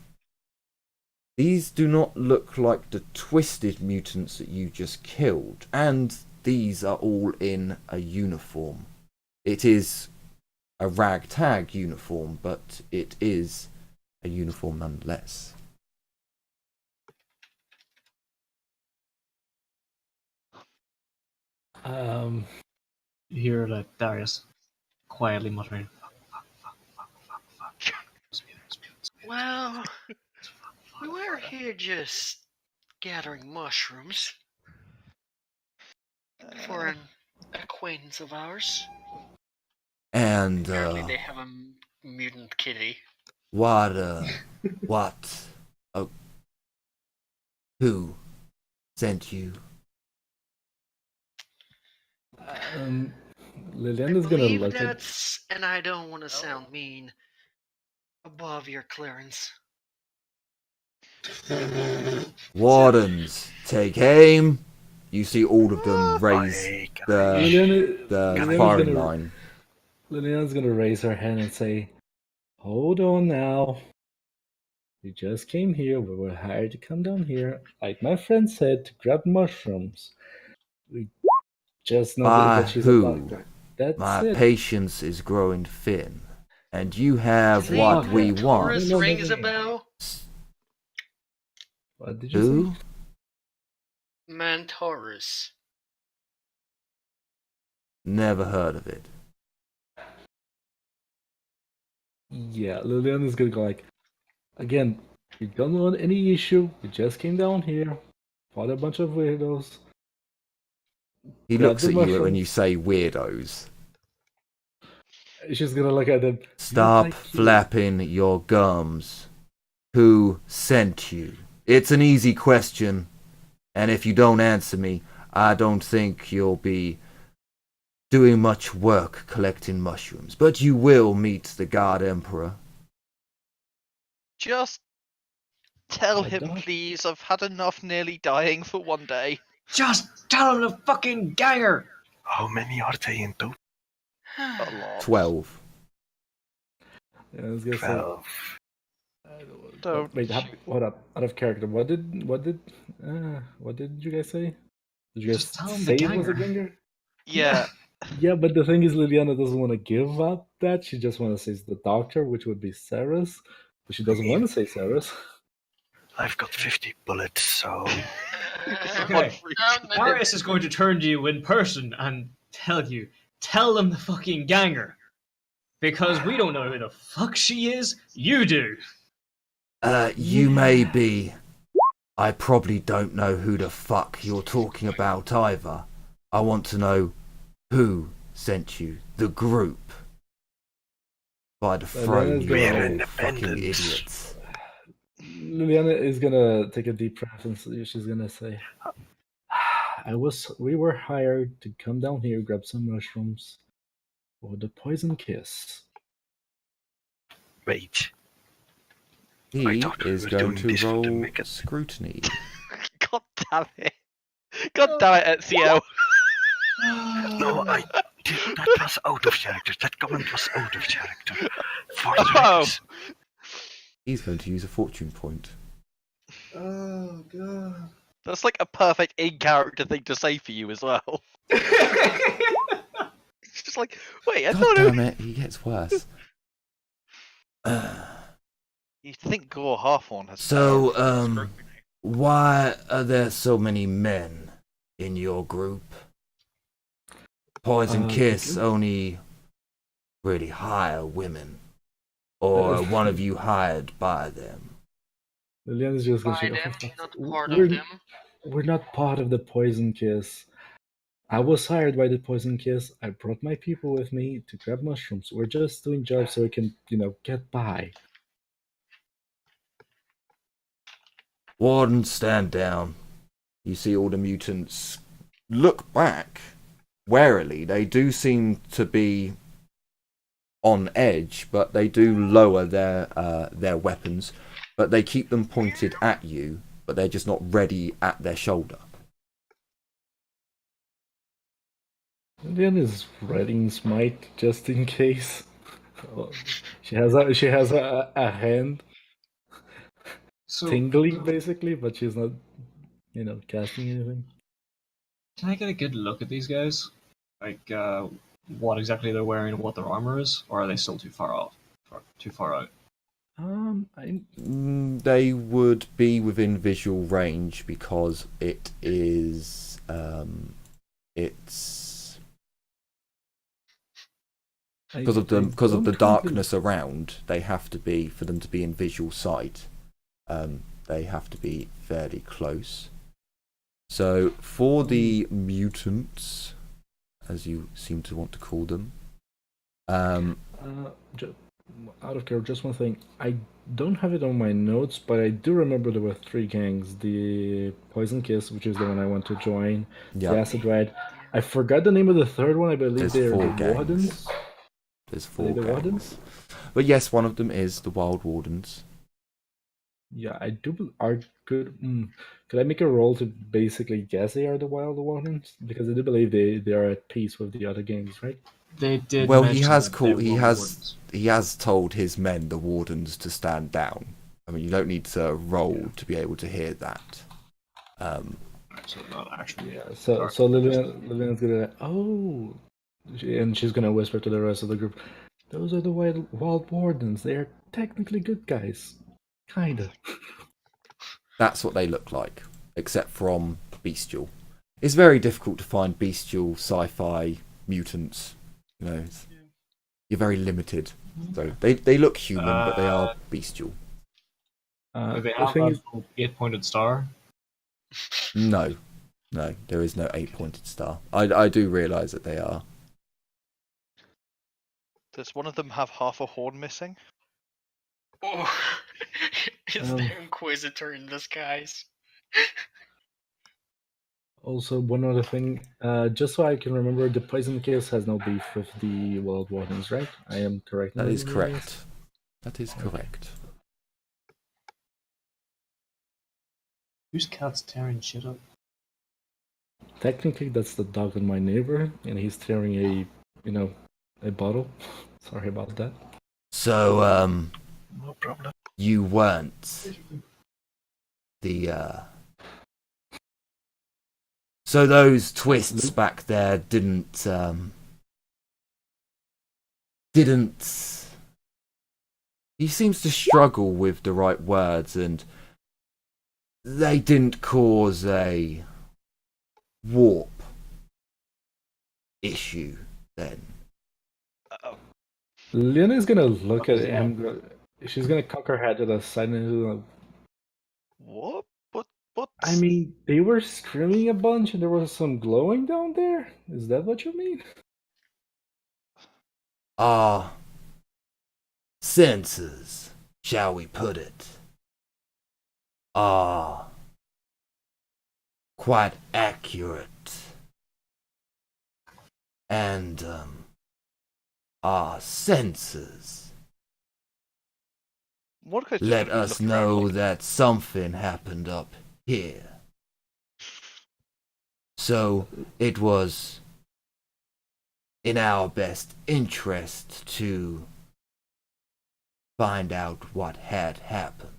These do not look like the twisted mutants that you just killed, and these are all in a uniform. It is a ragtag uniform, but it is a uniform nonetheless. You hear like Darius quietly muttering, fuck. Well, we were here just gathering mushrooms for an acquaintance of ours. And Apparently they have a mutant kitty. what who sent you? Liliana's I gonna believe look at. that's, and I don't want to sound mean, above your clearance. Wardens, take aim. You see all of them raise the Liliana's firing gonna- line. Liliana's gonna raise her hand and say, "Hold on now. We just came here. We were hired to come down here, like my friend said, to grab mushrooms. We just know that she's who? a doctor. That's My it." patience is growing thin, and you have I what think we Taurus want. rings a bell. What did you Who? say? Mantaurus. Never heard of it. Yeah, Liliana's gonna go like, again, we don't want any issue. We just came down here, fought a bunch of weirdos. He Grab looks the at you when mushrooms. you say weirdos. She's gonna look at them. Stop Like, flapping your gums. Who sent you? It's an easy question, and if you don't answer me, I don't think you'll be doing much work collecting mushrooms. But you will meet the God Emperor. Just tell I him, don't- please. I've had enough nearly dying for one day. Just tell him the fucking ganger! How many are they in total? A lot. 12. Yeah, I was gonna say. 12. Don't. Wait, hold up. Out of character. What did you guys say? Did you guys Just tell him say the it was a ganger. ganger? Yeah. Yeah, but the thing is, Liliana doesn't want to give up that. She just wants to say it's the doctor, which would be Sarah's. But she doesn't want to say Sarah's. I've got 50 bullets, so... Okay. Darius is going to turn to you in person and tell them the fucking ganger. Because we don't know who the fuck she is, you do. You may be. I probably don't know who the fuck you're talking about either. I want to know who sent you. The group. By the throne, you We're little independent. fucking idiots. Liliana is gonna take a deep breath and she's gonna say, We were hired to come down here, grab some mushrooms for the poison kiss. Wait, He thought we is were going doing to this for the roll Megan. scrutiny. God damn it! God damn it, Ezio! No, that was out of character. That comment was out of character. For the Oh. records. He's going to use a fortune point. Oh god. That's like a perfect in-character thing to say for you as well. It's just like, wait, I God thought damn it, he gets worse. You'd think Gore Hawthorne has. So, why are there so many men in your group? Poison Kiss only really hire women. Or one of you hired by them? Liliana's just gonna By say, them, not part we're, of them. we're not part of the poison kiss. I was hired by the poison kiss. I brought my people with me to grab mushrooms. We're just doing jobs so we can, get by. Warden, stand down. You see all the mutants look back warily. They do seem to be on edge, but they do lower their weapons. But they keep them pointed at you, but they're just not ready at their shoulder. Liliana's reading smite just in case. She has a hand So, tingling basically, but she's not, casting anything. can I get a good look at these guys? Like, what exactly they're wearing and what their armor is? Or are they still too far off? Too far out? They would be within visual range because it is it's because of the darkness around. They have to be, for them to be in visual sight. They have to be fairly close. So for the mutants, as you seem to want to call them, out of care, just one thing. I don't have it on my notes, but I do remember there were 3 gangs. The Poison Kiss, which is the one I want to join. yeah, The Acid Ride. I forgot the name of the third one. I believe There's they're 4 the gangs. Wardens. There's Are 4 they the gangs. Wardens? But yes, one of them is the Wild Wardens. Yeah, I do. Could I make a roll to basically guess they are the Wild Wardens? Because I do believe they are at peace with the other gangs, right? They did. Well, he mention has that called. they He were has. wardens. He has told his men, the Wardens, to stand down. I mean, you don't need to roll to be able to hear that. So not actually. Yeah. So Lillian's gonna and she's gonna whisper to the rest of the group. Those are the Wild Wardens. They are technically good guys, kinda. That's what they look like, except from bestial. It's very difficult to find bestial sci-fi mutants. You're very limited. So they look human, but they are bestial. Do they The have thing a is, 8-pointed star? No, there is no 8-pointed star. I do realise that they are. Does one of them have half a horn missing? Oh, is there Inquisitor in disguise? also, one other thing, just so I can remember, the Poison Kiss has no beef with the Wild Wardens, right? I am correct. That is correct. That is correct. Whose cat's tearing shit up? Technically, that's the dog on my neighbor, and he's tearing a bottle. Sorry about that. So, No problem. you weren't the So those twists back there didn't he seems to struggle with the right words, and they didn't cause a warp issue then. Leona's gonna look at him. She's gonna cock her head to the side and she's gonna, What? I mean, they were screaming a bunch and there was some glowing down there? Is that what you mean? Our senses, shall we put it, are quite accurate and our senses Mordecai's just let gonna be us looking around know like, that something happened up here. So it was in our best interest to find out what had happened.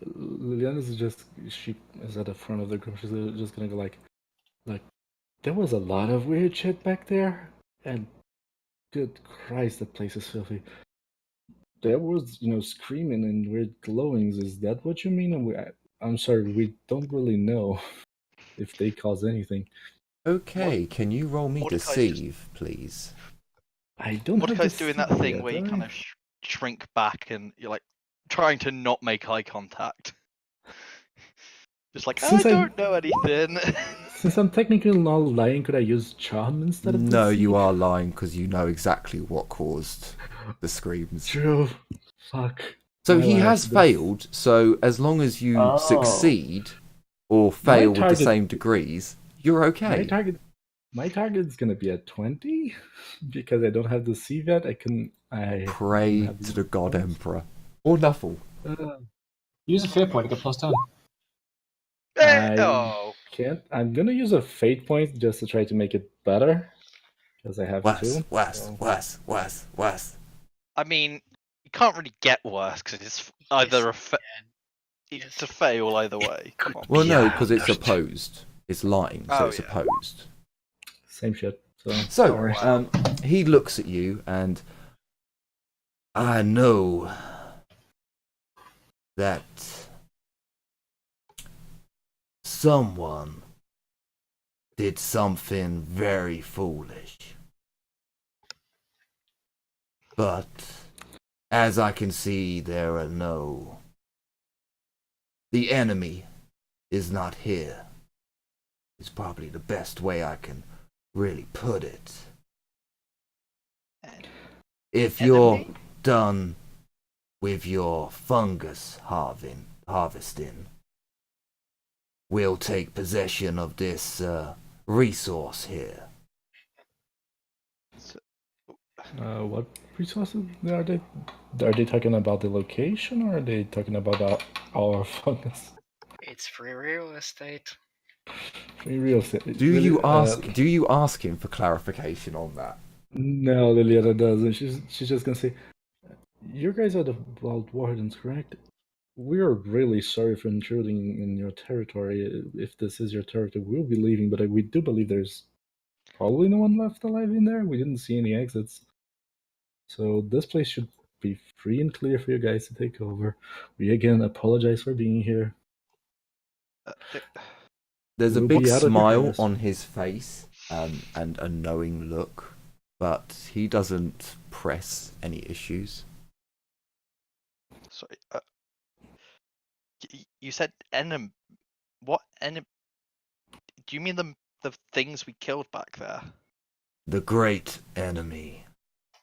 Liliana's just, she is at the front of the group. She's just gonna go like, there was a lot of weird shit back there, and good Christ, that place is filthy. There was, screaming and weird glowings. Is that what you mean? And I'm sorry, we don't really know if they cause anything. Okay, can you roll me Mordecai's deceive, please? I don't have Mordecai's the doing that secret thing yet, where you do kind I? of shrink back and you're like trying to not make eye contact. Just like, Since I I- don't know anything. Since I'm technically not lying, could I use charm instead of No, deceive? you are lying because you know exactly what caused the screams. True. Fuck. So My he life, has this- failed, so as long as you Oh. succeed or fail with the target- same degrees, you're okay. My target's gonna be at 20 because I don't have the deceive yet. I Pray have to the the God bonus. Emperor. Or Nuffle. Use a fear point to get +10. I Oh, can't. I'm gonna use a fate point just to try to make it better because I have Worse, to. worse, so- worse. I mean, you can't really get worse because it's either it's a fail either way. Come on. Well, no, Yeah, because it's there's two. opposed. It's lying, so Oh, it's yeah. opposed. Same shit. So, So, don't worry. he looks at you and I know that someone did something very foolish. But as I can see, there are no... The enemy is not here. It's probably the best way I can really put it. If you're Enemy? done with your fungus harvesting, we'll take possession of this resource here. What resources are they? Are they talking about the location or are they talking about our fungus? It's free real estate. Free real estate. Do you ask him for clarification on that? No, Liliana doesn't. She's just gonna say, "You guys are the Wild Wardens, correct? We're really sorry for intruding in your territory. If this is your territory, we'll be leaving. But we do believe there's probably no one left alive in there. We didn't see any exits, so this place should be free and clear for you guys to take over. We again apologize for being here. There's a We'll big be out of your smile hands. on his face and a knowing look, but he doesn't press any issues. Sorry. You said enemy. What enemy? Do you mean the things we killed back there? The great enemy,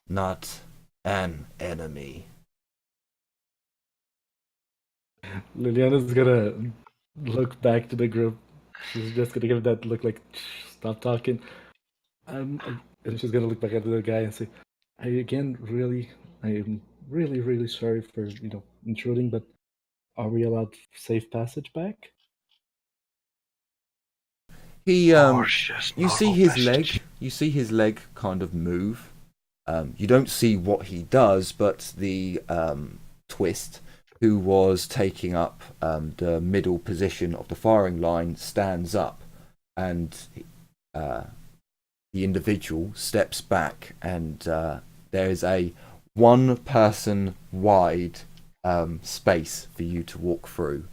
not an enemy. Liliana's gonna look back to the group. She's just gonna give that look like, stop talking. And she's gonna look back at the guy and say, I am really sorry for intruding, but are we allowed safe passage back? He Or just you see normal his passage. leg. You see his leg kind of move. You don't see what he does, but the twist, who was taking up the middle position of the firing line, stands up, and the individual steps back, and there is a one-person wide space for you to walk through.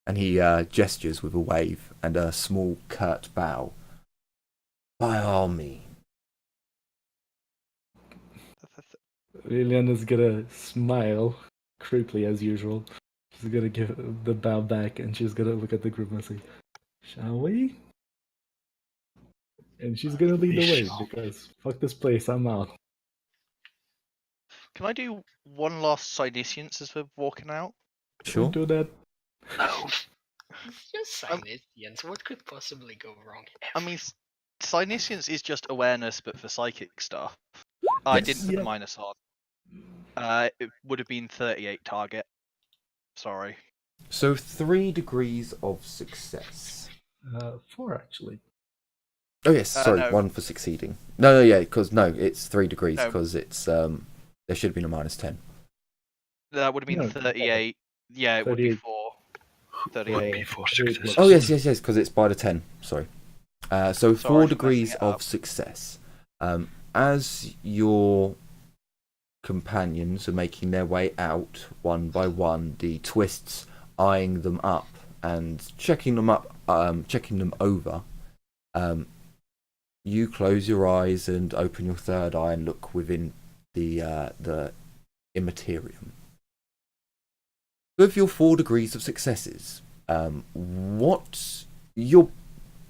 And he gestures with a wave and a small curt bow. By all means. Liliana's gonna smile creepily as usual. She's gonna give the bow back and she's gonna look at the group and say, shall we? And she's gonna lead the way because fuck this place, I'm out. Can I do one last Sidesians as we're walking out? Sure. Do that. No. It's just Cynesians. What could possibly go wrong? I mean, Cynesians is just awareness, but for psychic stuff. I Yes. didn't put the Yep. minus on. It would have been 38 target. Sorry. So 3 degrees of success. 4 actually. Oh yes, sorry, no. 1 for succeeding. No, yeah, because it's 3 degrees No. because it's there should have been a minus 10. That would have been No, 38. Yeah, it would be 38. 4. Would 38. be 4 38 successes. Oh yes, because it's by the 10. Sorry. So 4 Sorry for degrees messing it of up. success. As your companions are making their way out one by one, the twists eyeing them up and checking them over. You close your eyes and open your third eye and look within the immaterium. With your 4 degrees of successes, what you're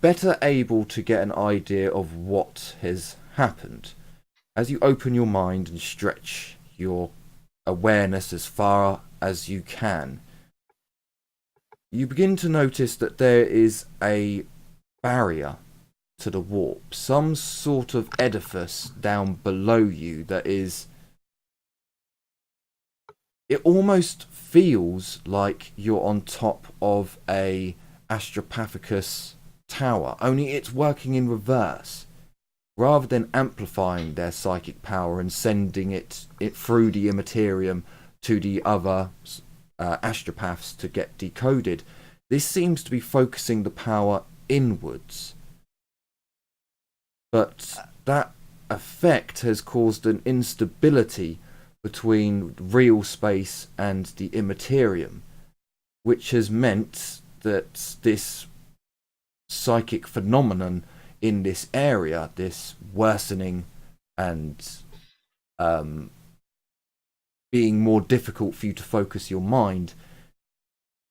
better able to get an idea of what has happened as you open your mind and stretch your awareness as far as you can. You begin to notice that there is a barrier to the warp, some sort of edifice down below you that is... It almost feels like you're on top of a Astropathicus tower, only it's working in reverse. Rather than amplifying their psychic power and sending it through the immaterium to the other astropaths to get decoded, this seems to be focusing the power inwards. But that effect has caused an instability between real space and the immaterium, which has meant that this psychic phenomenon in this area, this worsening and being more difficult for you to focus your mind,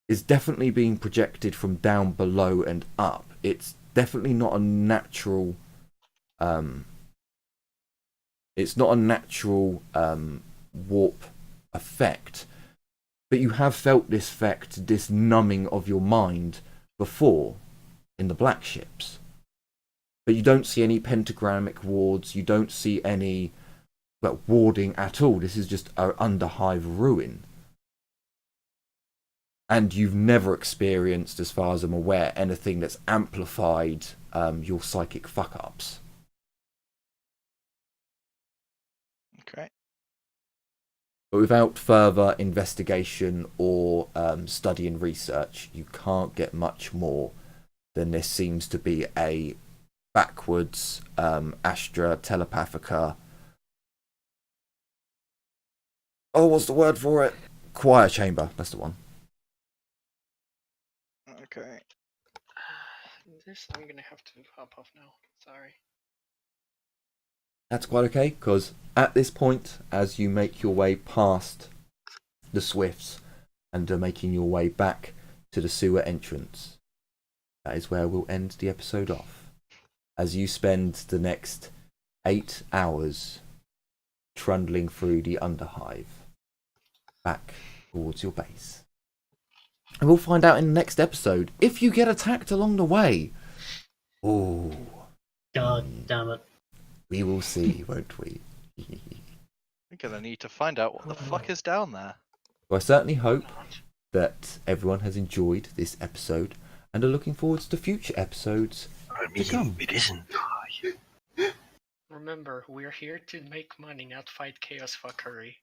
is definitely being projected from down below and up. It's definitely not a natural warp effect, but you have felt this effect, this numbing of your mind before in the black ships. But you don't see any pentagrammic wards, you don't see any warding at all. This is just an underhive ruin. And you've never experienced, as far as I'm aware, anything that's amplified your psychic fuck-ups. Okay. But without further investigation or study and research, you can't get much more than this seems to be a backwards Astra Telepathica. Oh, what's the word for it? Choir chamber, that's the one. Okay. I'm gonna have to hop off now. Sorry. That's quite okay, because at this point, as you make your way past the Swifts and are making your way back to the sewer entrance, that is where we'll end the episode off. As you spend the next 8 hours trundling through the underhive back towards your base. And we'll find out in the next episode if you get attacked along the way. Ooh. God damn it. We will see, won't we? We're gonna need to find out what the fuck is down there. Well, I certainly hope that everyone has enjoyed this episode and are looking forward to future episodes I to come. mean, it isn't. Remember, we're here to make money, not fight chaos fuckery.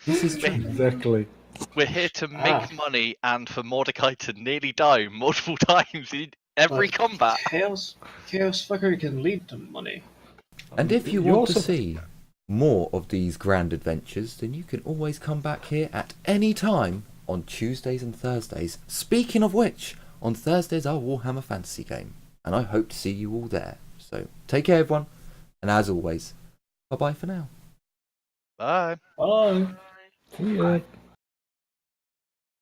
This is true. Exactly. We're here to make money and for Mordecai to nearly die multiple times in every But combat. Chaos fuckery can lead to money. And if you You want also- to see more of these grand adventures, then you can always come back here at any time on Tuesdays and Thursdays. Speaking of which, on Thursdays our Warhammer Fantasy game, and I hope to see you all there. So take care, everyone, and as always, bye bye for now. Bye. Bye. See ya.